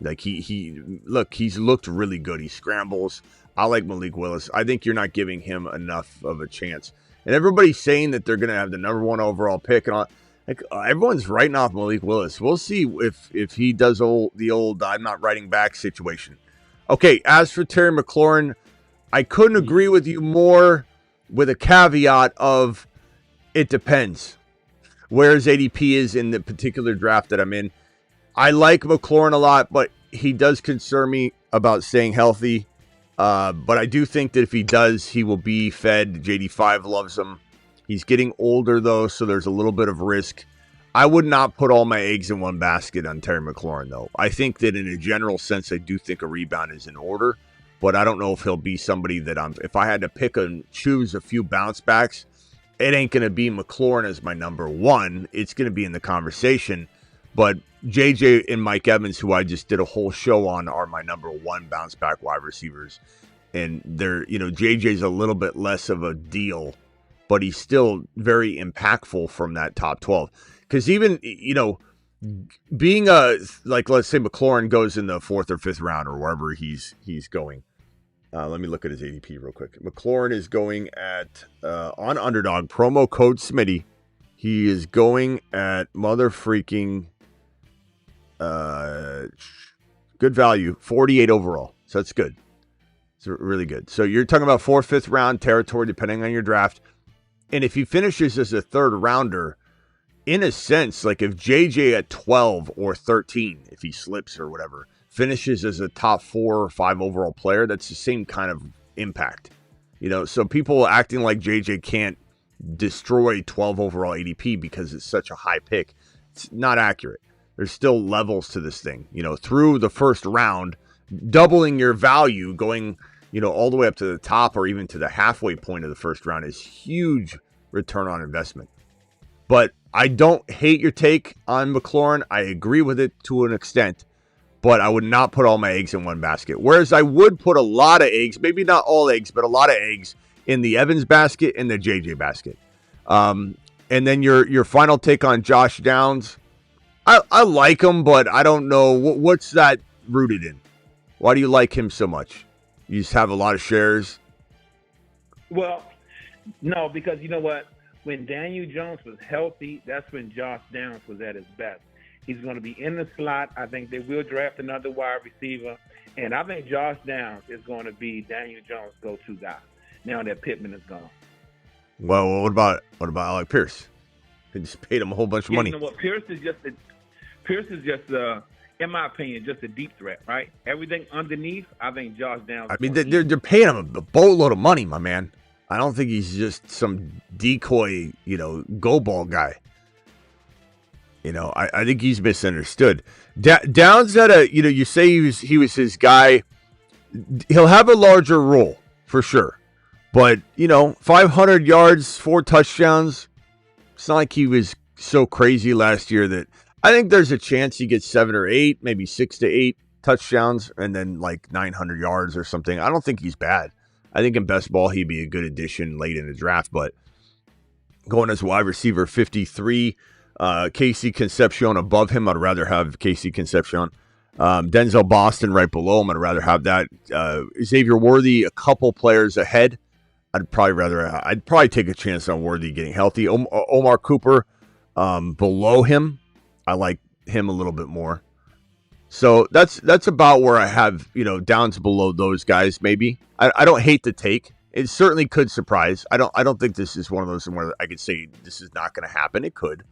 Like he's looked really good. He scrambles. I like Malik Willis. I think you're not giving him enough of a chance. And everybody's saying that they're going to have the number 1 overall pick and all. Like everyone's writing off Malik Willis. We'll see if he does the old I'm not writing back situation. Okay, as for Terry McLaurin, I couldn't agree with you more with a caveat of it depends where his ADP is in the particular draft that I'm in. I like McLaurin a lot, but he does concern me about staying healthy. But I do think that if he does, he will be fed. JD5 loves him. He's getting older, though, so there's a little bit of risk. I would not put all my eggs in one basket on Terry McLaurin, though. I think that in a general sense, I do think a rebound is in order, but I don't know if he'll be somebody that if I had to pick and choose a few bounce backs, it ain't going to be McLaurin as my number one. It's going to be in the conversation, but JJ and Mike Evans, who I just did a whole show on, are my number one bounce back wide receivers. And they're, JJ's a little bit less of a deal, but he's still very impactful from that top 12. Because even, being let's say McLaurin goes in the 4th or 5th round or wherever he's going. Let me look at his ADP real quick. McLaurin is going at, on Underdog, promo code Smitty. He is going at mother freaking good value, 48 overall. So that's good. It's really good. So you're talking about 4th, 5th round territory, depending on your draft. And if he finishes as a 3rd rounder, in a sense, like if JJ at 12 or 13, if he slips or whatever, finishes as a top 4 or 5 overall player, that's the same kind of impact. So people acting like JJ can't destroy 12 overall ADP because it's such a high pick. It's not accurate. There's still levels to this thing. Through the 1st round, doubling your value, going, all the way up to the top or even to the halfway point of the 1st round is huge return on investment. But I don't hate your take on McLaurin. I agree with it to an extent, but I would not put all my eggs in one basket. Whereas I would put a lot of eggs, maybe not all eggs, but a lot of eggs in the Evans basket and the JJ basket. And then your final take on Josh Downs. I like him, but I don't know. What's that rooted in? Why do you like him so much? You just have a lot of shares? Well, no, because you know what? When Daniel Jones was healthy, that's when Josh Downs was at his best. He's going to be in the slot. I think they will draft another wide receiver. And I think Josh Downs is going to be Daniel Jones' go-to guy now that Pittman is gone. Well, what about Alec Pierce? They just paid him a whole bunch of money. You know what? Pierce is just, in my opinion, just a deep threat, right? Everything underneath, I think Josh Downs. I mean, they're paying him a boatload of money, my man. I don't think he's just some decoy, go ball guy. I think he's misunderstood. Downs at you say he was his guy. He'll have a larger role for sure. But, 500 yards, 4 touchdowns. It's not like he was so crazy last year that I think there's a chance he gets 7 or 8, maybe 6 to 8 touchdowns and then like 900 yards or something. I don't think he's bad. I think in best ball, he'd be a good addition late in the draft, but going as wide receiver 53, Casey Concepcion above him. I'd rather have Casey Concepcion. Denzel Boston right below him. I'd rather have that. Xavier Worthy, a couple players ahead. I'd probably take a chance on Worthy getting healthy. Omar Cooper below him. I like him a little bit more. So that's about where I have, Downs below those guys, maybe. I don't hate the take. It certainly could surprise. I don't think this is one of those where I could say this is not going to happen. It could.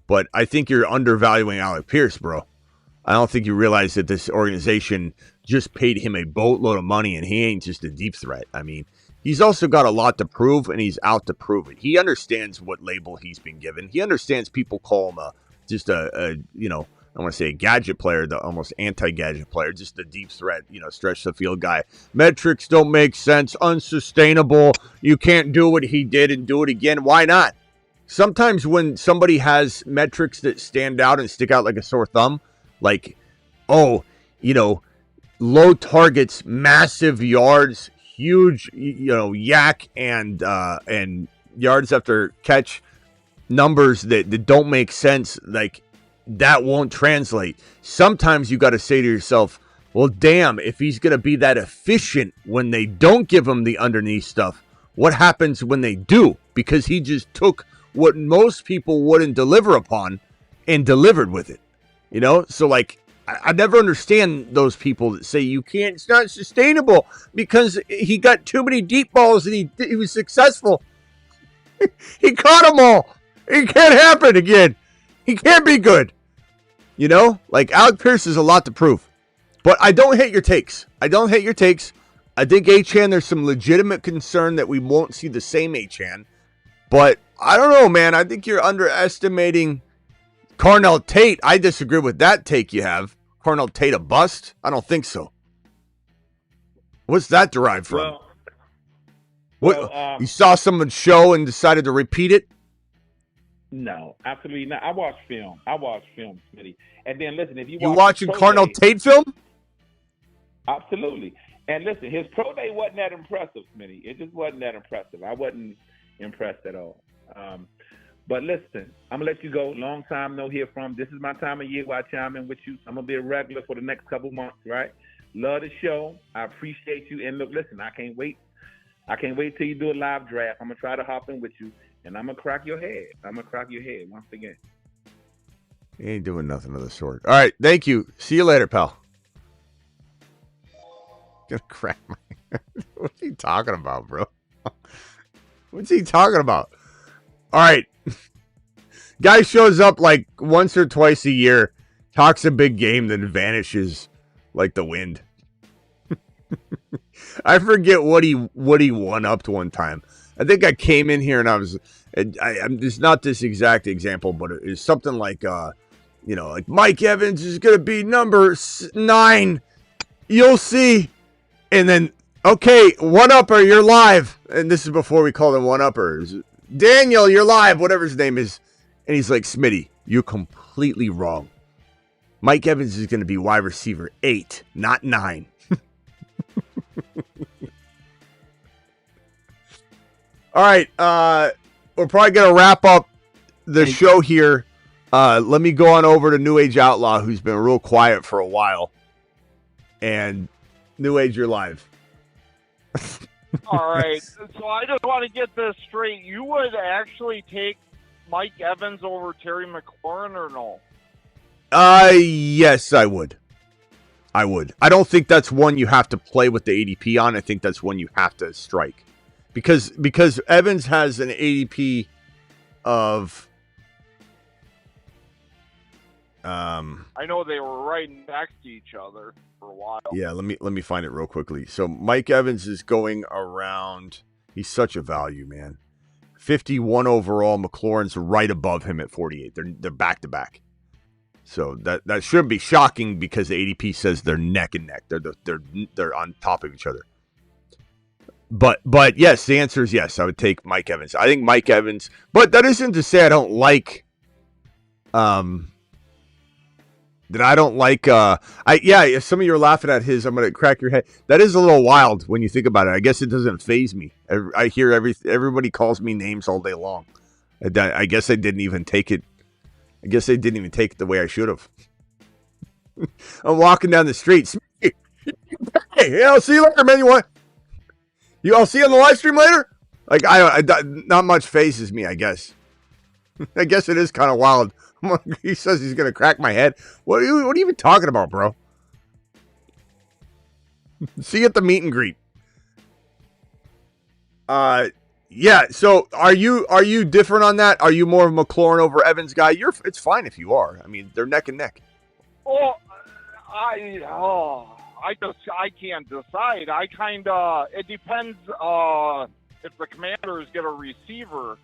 But I think you're undervaluing Alec Pierce, bro. I don't think you realize that this organization just paid him a boatload of money and he ain't just a deep threat. I mean, he's also got a lot to prove and he's out to prove it. He understands what label he's been given. He understands people call him I want to say a gadget player, the almost anti-gadget player, just a deep threat, stretch the field guy. Metrics don't make sense, unsustainable. You can't do what he did and do it again. Why not? Sometimes when somebody has metrics that stand out and stick out like a sore thumb, like, low targets, massive yards, huge, yak and yards after catch numbers that don't make sense, like, that won't translate. Sometimes you got to say to yourself, well, damn, if he's going to be that efficient when they don't give him the underneath stuff, what happens when they do? Because he just took what most people wouldn't deliver upon and delivered with it. So like, I never understand those people that say you can't, it's not sustainable because he got too many deep balls and he was successful. He caught them all. It can't happen again. He can't be good. Like Alec Pierce is a lot to prove. But I don't hate your takes. I think Achane, there's some legitimate concern that we won't see the same Achane. But I don't know, man. I think you're underestimating Carnell Tate. I disagree with that take you have. Carnell Tate a bust? I don't think so. What's that derived from? You saw someone's show and decided to repeat it? No, absolutely not. I watch film, Smitty. And then listen, if you watching Carnell Tate film? Absolutely. And listen, his pro day wasn't that impressive, Smitty. It just wasn't that impressive. I wasn't impressed at all. But listen, I'm going to let you go. Long time no hear from. This is my time of year where I chime in with you. I'm going to be a regular for the next couple months, right? Love the show. I appreciate you. And look, listen, I can't wait. Till you do a live draft. I'm going to try to hop in with you, and I'm going to crack your head. Once again. He ain't doing nothing of the sort. All right, thank you. See you later, pal. Gonna crack my head. What's he talking about, bro? What's he talking about? All right. Guy shows up like once or twice a year, talks a big game, then vanishes like the wind. I forget what he won up to one time. I think I came in here and I'm just not this exact example, but it's something like, like Mike Evans is going to be number 9. You'll see. And then, okay, one-upper, you're live. And this is before we called him one-uppers. Daniel, you're live, whatever his name is. And he's like, Smitty, you're completely wrong. Mike Evans is going to be wide receiver 8, not 9. All right, we're probably going to wrap up the show here. Let me go on over to New Age Outlaw, who's been real quiet for a while. And New Age, you're live. All right, so I just want to get this straight. You would actually take Mike Evans over Terry McLaurin or no? Yes, I would. I don't think that's one you have to play with the ADP on. I think that's one you have to strike. Because Evans has an ADP of I know they were right next to each other for a while. Yeah, let me find it real quickly. So Mike Evans is going around. He's such a value, man. 51 overall. McLaurin's right above him at 48. They're back to back. So that shouldn't be shocking because the ADP says they're neck and neck. They're on top of each other. But yes, the answer is yes. I would take Mike Evans. I think Mike Evans, but that isn't to say I don't like if some of you are laughing at his, I'm going to crack your head. That is a little wild when you think about it. I guess it doesn't faze me. I hear everybody calls me names all day long. I guess I didn't even take it. I guess they didn't even take it the way I should have. I'm walking down the street. Hey, I'll see you later, man. I'll see you on the live stream later? Like, not much fazes me, I guess. I guess it is kind of wild. He says he's going to crack my head. What are you even talking about, bro? See you at the meet and greet. Yeah, so are you different on that? Are you more of a McLaurin over Evans guy? It's fine if you are. I mean, they're neck and neck. Well, I can't decide. It depends if the Commanders get a receiver.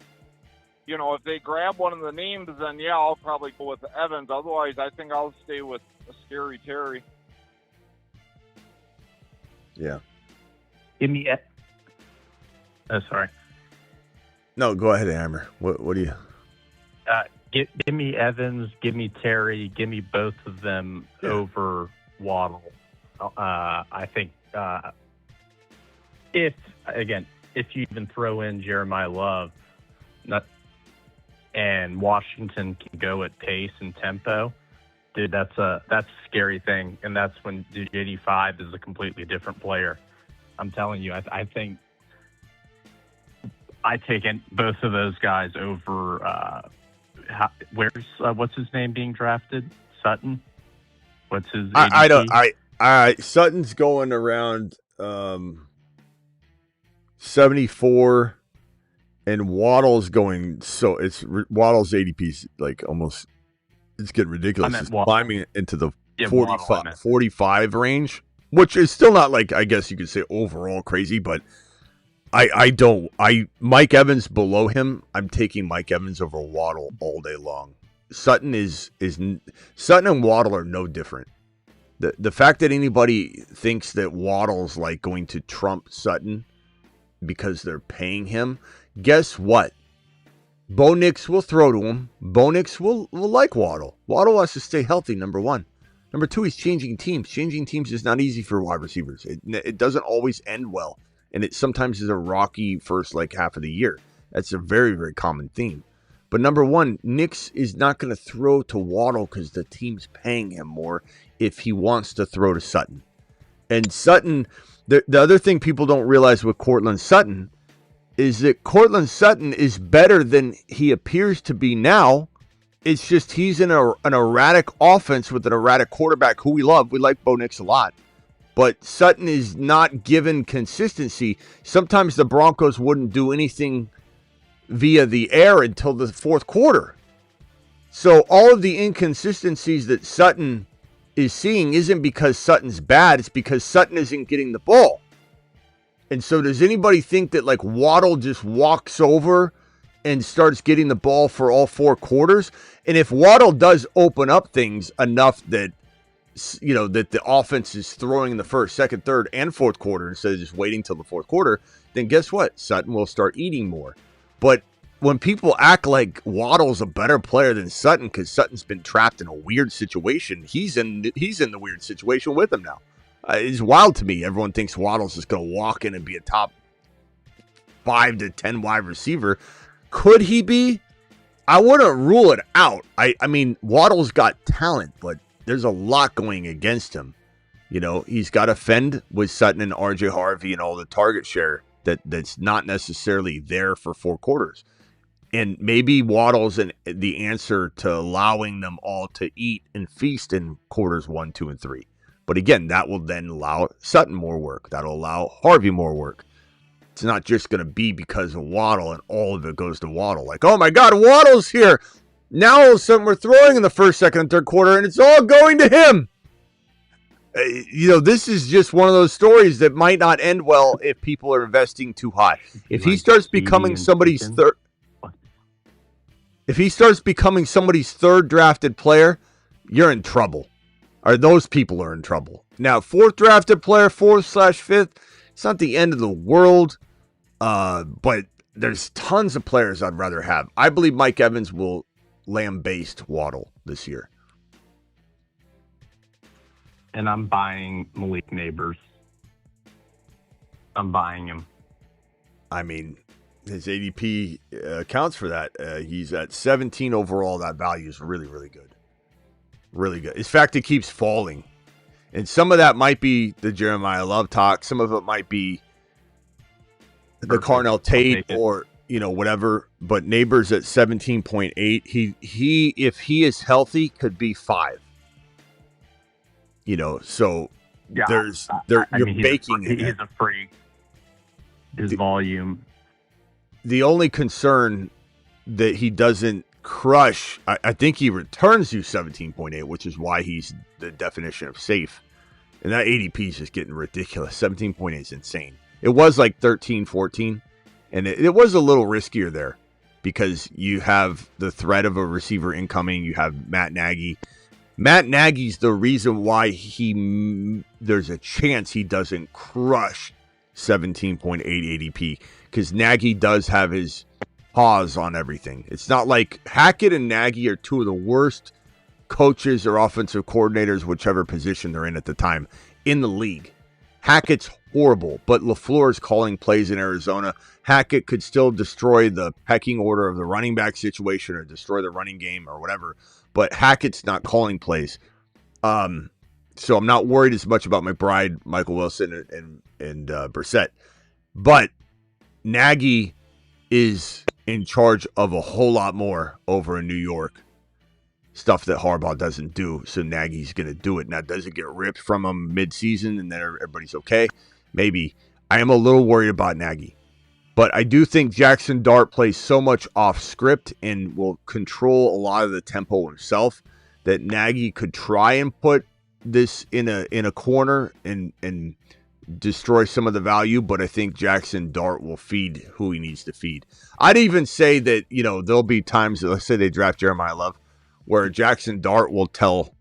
You know, if they grab one of the names, then yeah, I'll probably go with Evans. Otherwise, I think I'll stay with Scary Terry. Yeah. Give me sorry. No, go ahead, Hammer. What do you? Give me Evans. Give me Terry. Give me both of them over Waddle. I think if you even throw in Jeremiah Love, and Washington can go at pace and tempo, dude, that's a scary thing, and that's when dude 85 is a completely different player. I'm telling you, I think I take both of those guys over. What's his name being drafted? Sutton. What's his? ADP? Sutton's going around 74, and Waddle's going. So Waddle's ADP's like almost. It's getting ridiculous. It's climbing into the 45 range, which is still not like, I guess you could say overall crazy, but Mike Evans below him. I'm taking Mike Evans over Waddle all day long. Sutton and Waddle are no different. The fact that anybody thinks that Waddle's like going to trump Sutton because they're paying him, guess what? Bo Nix will throw to him. Bo Nix will like Waddle. Waddle wants to stay healthy, number one. Number two, he's changing teams. Changing teams is not easy for wide receivers. It doesn't always end well. And it sometimes is a rocky first like half of the year. That's a very, very common theme. But number one, Nix is not going to throw to Waddle because the team's paying him more if he wants to throw to Sutton. And Sutton, the other thing people don't realize with Courtland Sutton is that Courtland Sutton is better than he appears to be now. It's just he's in an erratic offense with an erratic quarterback who we love. We like Bo Nix a lot. But Sutton is not given consistency. Sometimes the Broncos wouldn't do anything via the air until the fourth quarter. So all of the inconsistencies that Sutton is seeing isn't because Sutton's bad. It's because Sutton isn't getting the ball. And so does anybody think that like Waddle just walks over and starts getting the ball for all four quarters? And if Waddle does open up things enough that, you know, that the offense is throwing in the first, second, third, and fourth quarter instead of just waiting till the fourth quarter, then guess what? Sutton will start eating more. But when people act like Waddle's a better player than Sutton because Sutton's been trapped in a weird situation, he's in the weird situation with him now. It's wild to me. Everyone thinks Waddle's just going to walk in and be a top 5 to 10 wide receiver. Could he be? I wouldn't rule it out. I mean, Waddle's got talent, but there's a lot going against him. You know, he's got to fend with Sutton and RJ Harvey and all the target share that's not necessarily there for four quarters. And maybe Waddle's the answer to allowing them all to eat and feast in quarters 1, 2, and 3. But again, that will then allow Sutton more work. That'll allow Harvey more work. It's not just going to be because of Waddle and all of it goes to Waddle. Like, oh my God, Waddle's here. Now all of a sudden we're throwing in the first, second, and third quarter, and it's all going to him. You know, this is just one of those stories that might not end well if people are investing too high. If he starts becoming somebody's third drafted player, you're in trouble. Or those people are in trouble. Now, fourth drafted player, 4/5, it's not the end of the world. But there's tons of players I'd rather have. I believe Mike Evans will lambaste Waddle this year. And I'm buying Malik Nabers. I'm buying him. I mean, his ADP accounts for that. He's at 17 overall. That value is really, really good. Really good. In fact, it keeps falling. And some of that might be the Jeremiah Love talk. Some of it might be the Carnell Tate or, you know, whatever. But Nabers at 17.8. He if he is healthy, could be 5. You know, so yeah, you're baking it. He's a freak. His volume. The only concern that he doesn't crush, I think he returns you 17.8, which is why he's the definition of safe. And that ADP is just getting ridiculous. 17.8 is insane. It was like 13, 14, and it was a little riskier there because you have the threat of a receiver incoming. You have Matt Nagy. Matt Nagy's the reason why there's a chance he doesn't crush 17.8 ADP because Nagy does have his pause on everything. It's not like Hackett and Nagy are two of the worst coaches or offensive coordinators, whichever position they're in at the time, in the league. Hackett's horrible, but LaFleur's calling plays in Arizona. Hackett could still destroy the pecking order of the running back situation or destroy the running game or whatever, but Hackett's not calling plays. So I'm not worried as much about McBride, Michael Wilson, and Brissett. But Nagy is in charge of a whole lot more over in New York. Stuff that Harbaugh doesn't do, so Nagy's going to do it. Now, does it get ripped from him mid-season and then everybody's okay? Maybe. I am a little worried about Nagy. But I do think Jackson Dart plays so much off script and will control a lot of the tempo himself that Nagy could try and put this in a corner and destroy some of the value, but I think Jackson Dart will feed who he needs to feed. I'd even say that, there'll be times, let's say they draft Jeremiah Love, where Jackson Dart will tell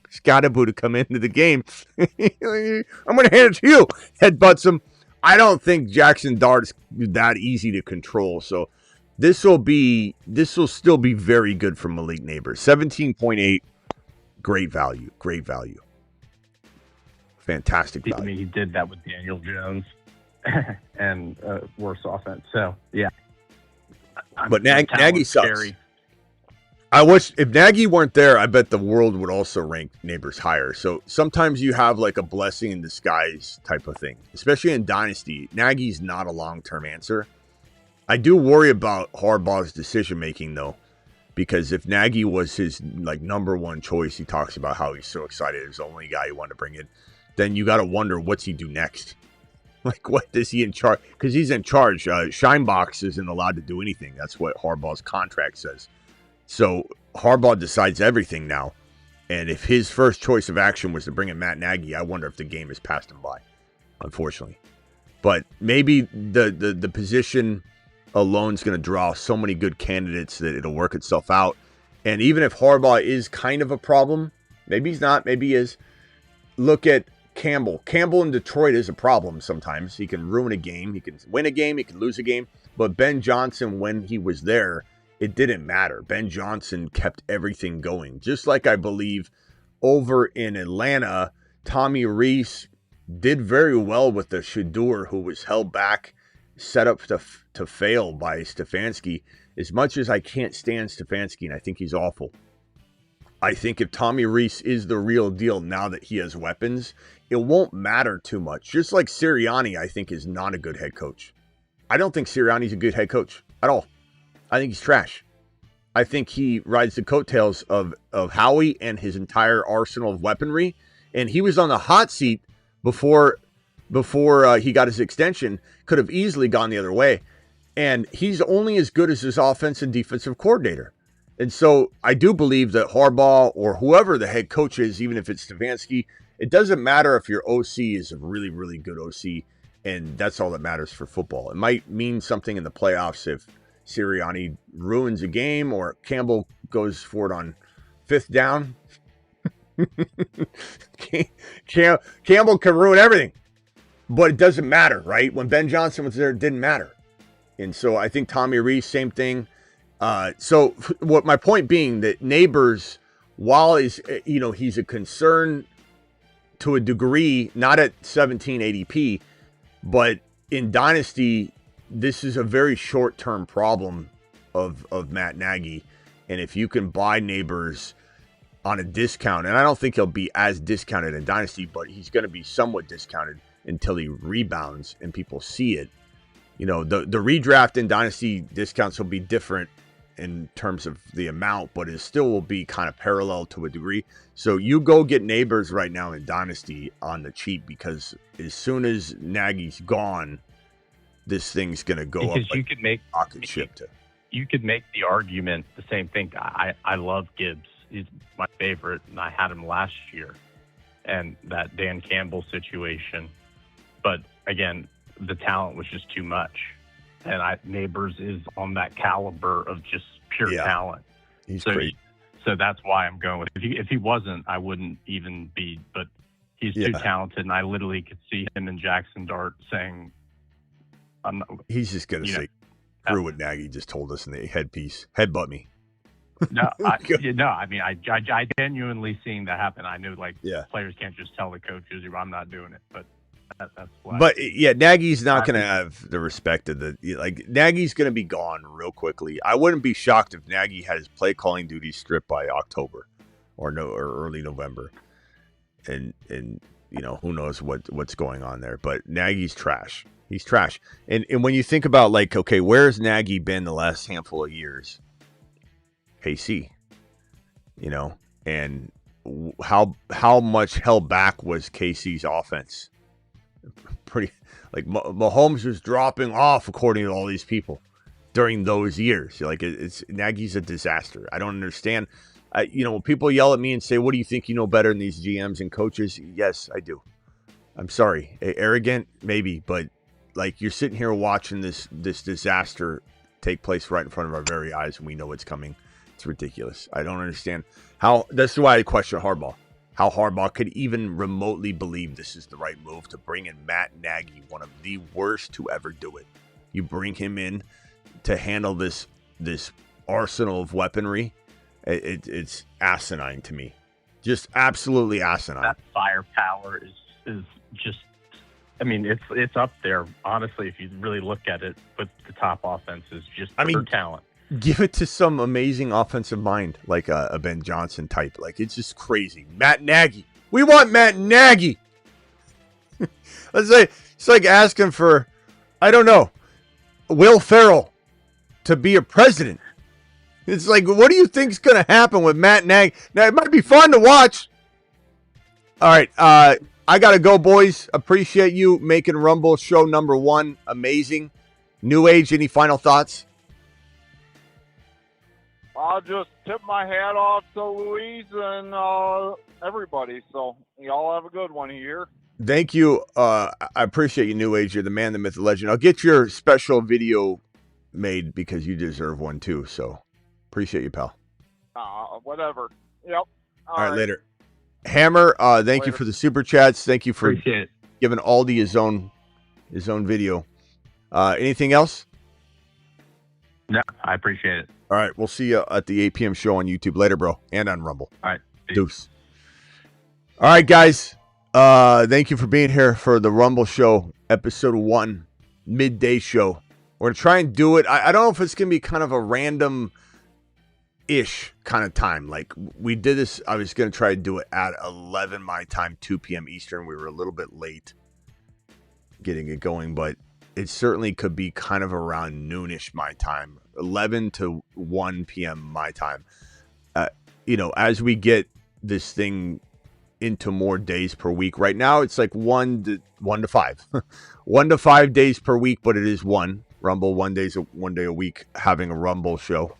Scottaboo to come into the game. I'm going to hand it to you. Headbutts him. I don't think Jackson Dart is that easy to control. So this will still be very good for Malik Nabers. 17.8, great value. Fantastic value. I mean, he did that with Daniel Jones and worse offense. So, yeah. But Nagy sucks. Scary. I wish if Nagy weren't there, I bet the world would also rank Nabers higher. So sometimes you have like a blessing in disguise type of thing, especially in Dynasty. Nagy's not a long-term answer. I do worry about Harbaugh's decision-making, though, because if Nagy was his number one choice, he talks about how he's so excited. He's the only guy he wanted to bring in. Then you got to wonder, what's he do next? What is he in charge? Because he's in charge. Shinebox isn't allowed to do anything. That's what Harbaugh's contract says. So Harbaugh decides everything now. And if his first choice of action was to bring in Matt Nagy, I wonder if the game has passed him by, unfortunately. But maybe the position alone is going to draw so many good candidates that it'll work itself out. And even if Harbaugh is kind of a problem, maybe he's not, maybe he is. Look at Campbell. Campbell in Detroit is a problem sometimes. He can ruin a game. He can win a game. He can lose a game. But Ben Johnson, when he was there, it didn't matter. Ben Johnson kept everything going. Just like I believe over in Atlanta, Tommy Rees did very well with the Shedeur, who was held back, set up to fail by Stefanski. As much as I can't stand Stefanski, and I think he's awful, I think if Tommy Rees is the real deal now that he has weapons, it won't matter too much. Just like Sirianni, I think, is not a good head coach. I don't think Sirianni's a good head coach at all. I think he's trash. I think he rides the coattails of Howie and his entire arsenal of weaponry. And he was on the hot seat before he got his extension. Could have easily gone the other way. And he's only as good as his offensive and defensive coordinator. And so I do believe that Harbaugh or whoever the head coach is, even if it's Stefanski, it doesn't matter if your OC is a really, really good OC, and that's all that matters for football. It might mean something in the playoffs if Sirianni ruins a game or Campbell goes for it on 5th down. Campbell can ruin everything, but it doesn't matter, right? When Ben Johnson was there, it didn't matter. And so I think Tommy Rees, same thing. So what my point being that Nabers, while he's a concern to a degree, not at 17 ADP, but in Dynasty, this is a very short-term problem of Matt Nagy. And if you can buy Nabers on a discount, and I don't think he'll be as discounted in Dynasty, but he's going to be somewhat discounted until he rebounds and people see it. The redraft in Dynasty discounts will be different in terms of the amount, but it still will be kind of parallel to a degree. So you go get Nabers right now in Dynasty on the cheap, because as soon as Nagy's gone, this thing's going to go because up. Like you could make the argument the same thing. I love Gibbs. He's my favorite, and I had him last year. And that Dan Campbell situation. But again, the talent was just too much. And Nabers is on that caliber of just pure talent. He's great. So that's why I'm going with it. If he wasn't, I wouldn't even be. But he's too talented, and I literally could see him and Jackson Dart saying, "I'm not." He's just going to say, "Screw what Nagy just told us in the headpiece. Headbutt me." No, I genuinely seeing that happen. I knew players can't just tell the coaches, "I'm not doing it," but. That's why. But yeah, Nagy's not going to have the respect of Nagy's going to be gone real quickly. I wouldn't be shocked if Nagy had his play calling duties stripped by October or early November. And who knows what's going on there, but Nagy's trash. He's trash. And when you think about okay, where's Nagy been the last handful of years? KC. And how much held back was KC's offense? Pretty Mahomes was dropping off according to all these people during those years. It's Nagy's a disaster. I don't understand. When people yell at me and say, what do you think you know better than these GMs and coaches? Yes, I do. I'm sorry. Arrogant, maybe, but like you're sitting here watching this disaster take place right in front of our very eyes, and we know it's coming. It's ridiculous. I don't understand how. That's why I question Harbaugh. How Harbaugh could even remotely believe this is the right move to bring in Matt Nagy, one of the worst to ever do it. You bring him in to handle this arsenal of weaponry. It's asinine to me. Just absolutely asinine. That firepower is just, I mean, it's up there. Honestly, if you really look at it, with the top offenses, just for talent. Give it to some amazing offensive mind, like a Ben Johnson type. Like, it's just crazy. Matt Nagy. We want Matt Nagy. Let's say it's like asking for, I don't know, Will Ferrell to be a president. It's like, what do you think's going to happen with Matt Nagy? Now, it might be fun to watch. All right, I got to go, boys. Appreciate you making Rumble show number 1 amazing. New Age, any final thoughts? I'll just tip my hat off to Louise and everybody. So y'all have a good one here. Thank you. I appreciate you, New Age. You're the man, the myth, the legend. I'll get your special video made because you deserve one too. So appreciate you, pal. Whatever. Yep. All right, later. Hammer, thank you for the super chats. Thank you for giving Aldi his own video. Anything else? No, I appreciate it. All right, we'll see you at the 8 p.m. show on YouTube later, bro, and on Rumble. All right. Deuce. All right, guys. Thank you for being here for the Rumble show, episode 1, midday show. We're going to try and do it. I don't know if it's going to be kind of a random-ish kind of time. Like, we did this. I was going to try to do it at 11 my time, 2 p.m. Eastern. We were a little bit late getting it going, but it certainly could be kind of around noonish my time, 11 to 1 p.m. my time. As we get this thing into more days per week, right now it's like 1 to 5, 1 to 5 days per week, but it is one Rumble, 1 day a week having a Rumble show.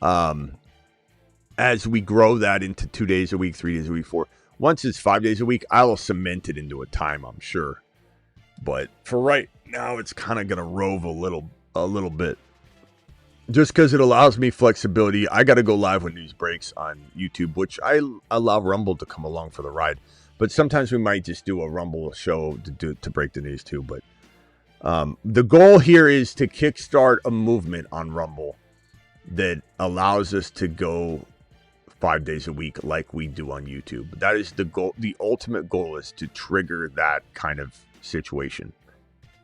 As we grow that into 2 days a week, 3 days a week, 4, once it's 5 days a week, I will cement it into a time, I'm sure. But for right now, it's kind of going to rove a little bit. Just because it allows me flexibility. I got to go live when news breaks on YouTube, which I allow Rumble to come along for the ride. But sometimes we might just do a Rumble show to break the news too. But the goal here is to kickstart a movement on Rumble that allows us to go 5 days a week like we do on YouTube. That is the goal. The ultimate goal is to trigger that kind of situation.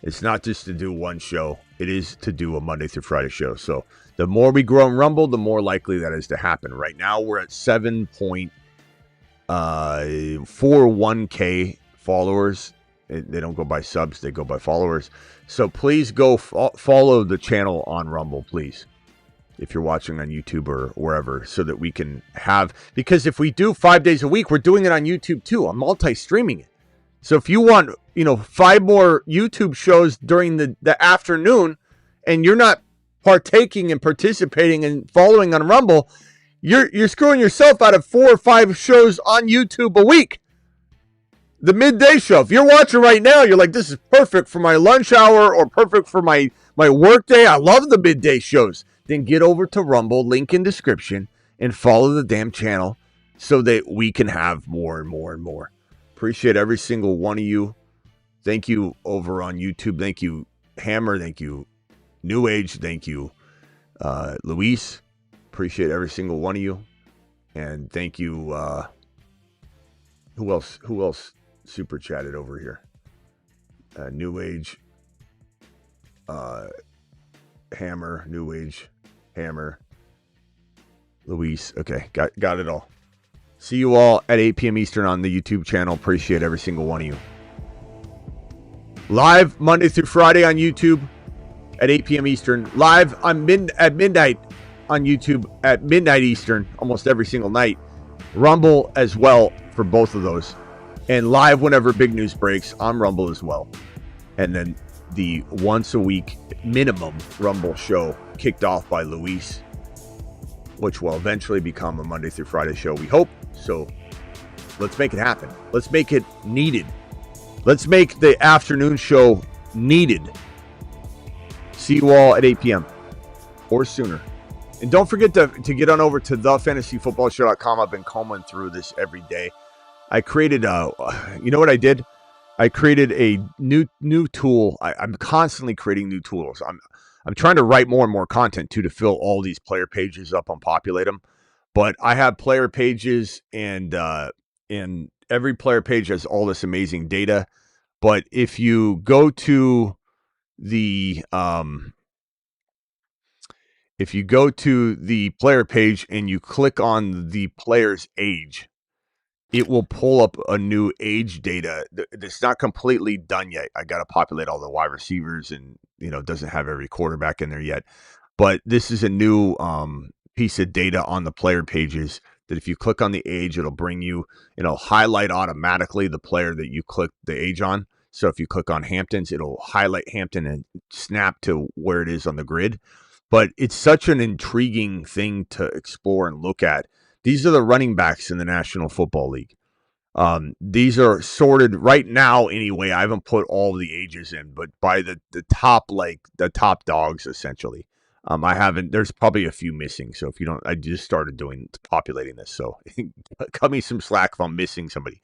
It's not just to do one show. It is to do a Monday through Friday show. So the more we grow in Rumble, the more likely that is to happen. Right now, we're at 7.41K followers. They don't go by subs. They go by followers. So please go follow the channel on Rumble, please, if you're watching on YouTube or wherever, so that we can have... Because if we do 5 days a week, we're doing it on YouTube too. I'm multi-streaming it. So if you want, 5 more YouTube shows during the afternoon, and you're not partaking and participating and following on Rumble, you're screwing yourself out of 4 or 5 shows on YouTube a week. The midday show. If you're watching right now, you're like, this is perfect for my lunch hour or perfect for my work day. I love the midday shows. Then get over to Rumble, link in description, and follow the damn channel so that we can have more and more and more. Appreciate every single one of you. Thank you over on YouTube. Thank you, Hammer. Thank you, New Age. Thank you, Luis. Appreciate every single one of you. And thank you. Who else super chatted over here? New Age. Hammer. New Age. Hammer. Luis. Okay, got it all. See you all at 8 p.m. Eastern on the YouTube channel. Appreciate every single one of you. Live Monday through Friday on YouTube at 8 p.m. Eastern. Live on at midnight on YouTube at midnight Eastern, almost every single night. Rumble as well for both of those. And live whenever big news breaks on Rumble as well. And then the once a week minimum Rumble show kicked off by Luis which will eventually become a Monday through Friday show, we hope. So let's make it happen. Let's make it needed. Let's make the afternoon show needed. See you all at 8 p.m. or sooner. And don't forget to get on over to thefantasyfootballshow.com. I've been combing through this every day. I created you know what I did? I created a new tool. I'm constantly creating new tools. I'm trying to write more and more content too to fill all these player pages up and populate them. But I have player pages, and every player page has all this amazing data. But if you go to the player page and you click on the player's age, it will pull up a new age data. It's not completely done yet. I got to populate all the wide receivers, and it doesn't have every quarterback in there yet. But this is a new piece of data on the player pages that if you click on the age, it'll bring you, highlight automatically the player that you click the age on. So if you click on Hampton's, it'll highlight Hampton and snap to where it is on the grid. But it's such an intriguing thing to explore and look at. These are the running backs in the National Football League. These are sorted right now anyway. I haven't put all the ages in, but by the top dogs, essentially. I haven't, there's probably a few missing. So if you don't, I just started populating this. So cut me some slack if I'm missing somebody.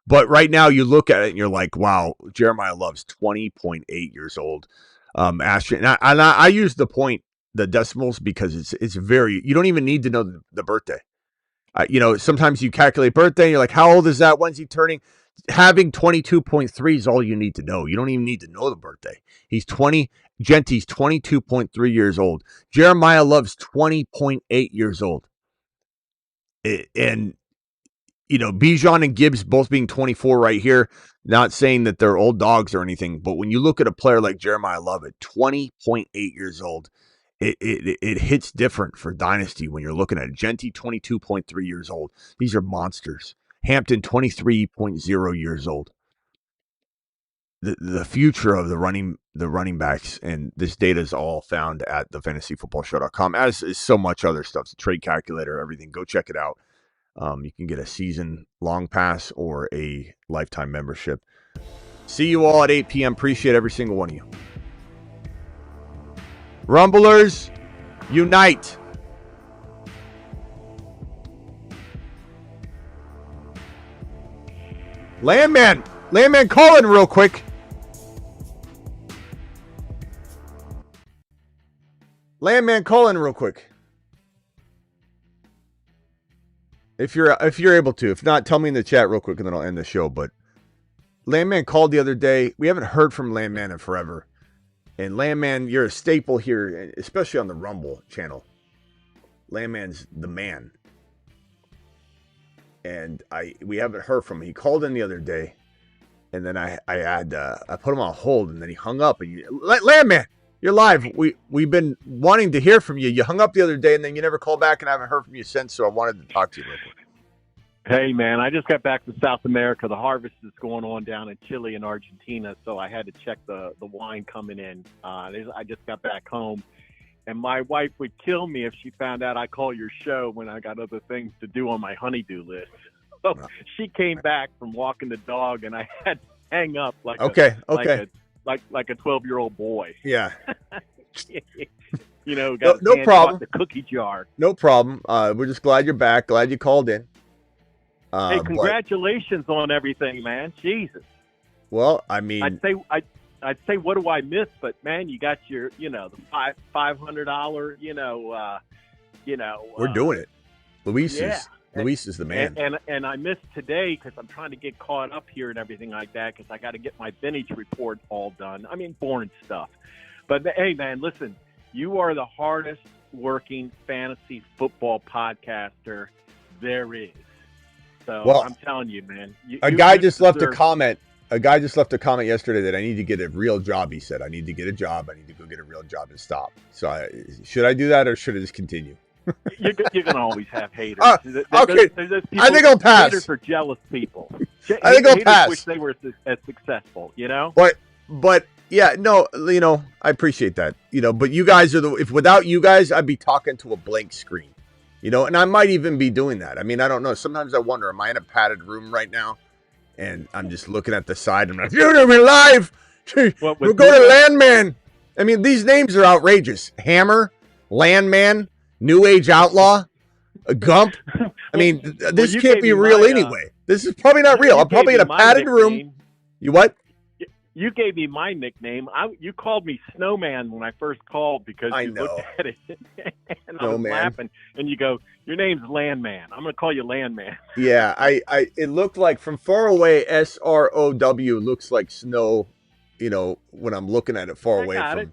But right now you look at it and you're like, wow, Jeremiah Love's 20.8 years old. Ashton, and I use the decimals because it's very, you don't even need to know the birthday. Sometimes you calculate birthday and you're like, how old is that? When's he turning? Having 22.3 is all you need to know. You don't even need to know the birthday. He's 20. Genty's 22.3 years old. Jeremiah Love's 20.8 years old. And Bijan and Gibbs both being 24 right here, not saying that they're old dogs or anything, but when you look at a player like Jeremiah Love at 20.8 years old, it hits different for Dynasty when you're looking at it. Genty, 22.3 years old. These are monsters. Hampton, 23.0 years old. The future of the running backs, and this data is all found at thefantasyfootballshow.com, as is so much other stuff. It's a trade calculator, everything. Go check it out. You can get a season long pass or a lifetime membership. See you all at 8 p.m. Appreciate every single one of you. Rumblers, unite. Landman, call in real quick. Landman, call in real quick. If you're able to. If not, tell me in the chat real quick and then I'll end the show. But Landman called the other day. We haven't heard from Landman in forever. And Landman, you're a staple here, especially on the Rumble channel. Landman's the man. And we haven't heard from him. He called in the other day. And then I put him on hold, and then he hung up. And Landman, you're live. We've been wanting to hear from you. You hung up the other day, and then you never called back, and I haven't heard from you since. So I wanted to talk to you real quick. Hey, man, I just got back to South America. The harvest is going on down in Chile and Argentina, so I had to check the wine coming in. I just got back home, and my wife would kill me if she found out I call your show when I got other things to do on my honey-do list. So she came back from walking the dog, and I had to hang up like a 12-year-old boy. Yeah. Got no problem. The cookie jar. No problem. We're just glad you're back. Glad you called in. Hey, congratulations on everything, man. Jesus. Well, I mean, I'd say what do I miss? But man, you got your, the $500, we're doing it. Luis is the man. And I missed today because I'm trying to get caught up here and everything like that because I got to get my vintage report all done. I mean, boring stuff. But hey, man, listen, you are the hardest working fantasy football podcaster there is. So well, I'm telling you, man. A guy just left a comment yesterday that I need to get a real job. He said, I need to get a job. I need to go get a real job and stop. So should I do that or should I just continue? You're going to always have haters. Okay. There's people, I think I'll pass. Haters are jealous people. I think I'll pass. Wish they were as successful, But yeah, no, I appreciate that. But you guys are if without you guys, I'd be talking to a blank screen. and I might even be doing that. I mean, I don't know. Sometimes I wonder, am I in a padded room right now? And I'm just looking at the side and I'm like, you're live. We'll go to Landman. I mean, these names are outrageous. Hammer, Landman, New Age Outlaw, Gump. I mean, this can't be real anyway. This is probably not real. I'm probably in a padded room. You what? You gave me my nickname. You called me Snowman when I first called because you looked at it and I was laughing. And you go, your name's Landman. I'm going to call you Landman. Yeah, it looked like from far away, SROW looks like snow, when I'm looking at it far away from it.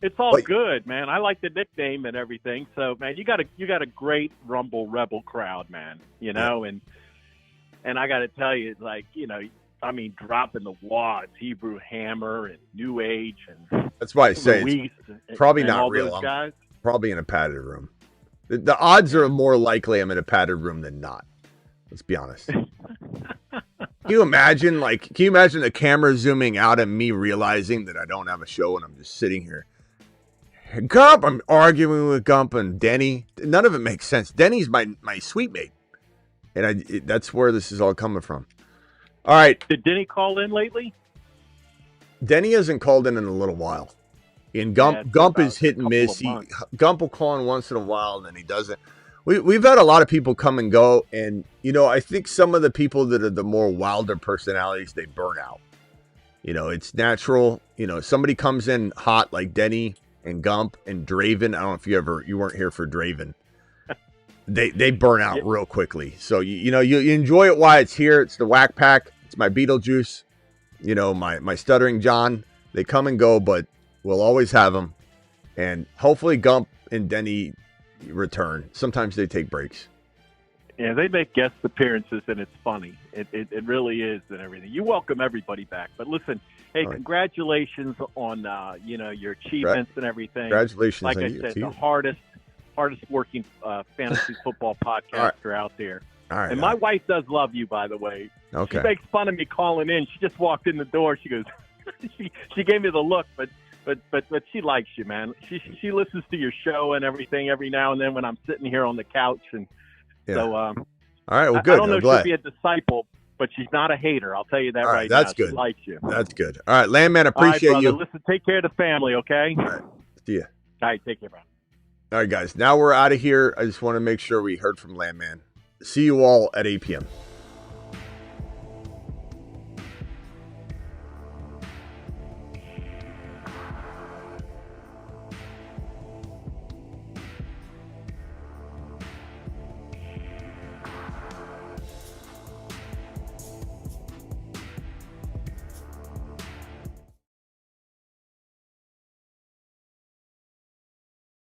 It's all good, man. I like the nickname and everything. So, man, you got a great Rumble Rebel crowd, man. And I got to tell you, like, I mean, dropping the wads, Hebrew Hammer, and New Age, and that's why I say it's probably not real. I'm probably in a padded room. The odds are more likely I'm in a padded room than not. Let's be honest. Can you imagine the camera zooming out and me realizing that I don't have a show and I'm just sitting here? Gump, I'm arguing with Gump and Denny. None of it makes sense. Denny's my sweet mate, and that's where this is all coming from. All right. Did Denny call in lately? Denny hasn't called in a little while. And Gump is hit and miss. Gump will call in once in a while, and then he doesn't. We've had a lot of people come and go, and, I think some of the people that are the more wilder personalities, they burn out. It's natural. Somebody comes in hot like Denny and Gump and Draven. I don't know if you weren't here for Draven. They burn out real quickly. So, you enjoy it while it's here. It's the Whack Pack. It's my Beetlejuice. My Stuttering John. They come and go, but we'll always have them. And hopefully Gump and Denny return. Sometimes they take breaks. Yeah, they make guest appearances, and it's funny. It really is and everything. You welcome everybody back. But listen, hey, congratulations on, your achievements and everything. Congratulations. Like I said, the hardest working fantasy football podcaster out there. All right. And my wife does love you, by the way. Okay. She makes fun of me calling in. She just walked in the door. She goes, she gave me the look, but she likes you, man. She listens to your show and everything every now and then when I'm sitting here on the couch. And so, all right. Well, good. I don't know if she'll be a disciple, but she's not a hater. I'll tell you that right that's now. Good. She likes you. That's good. All right, Landman, appreciate you. Listen, take care of the family, okay? All right. See ya. All right, take care, bro. All right, guys. Now we're out of here. I just want to make sure we heard from Landman. See you all at 8 p.m.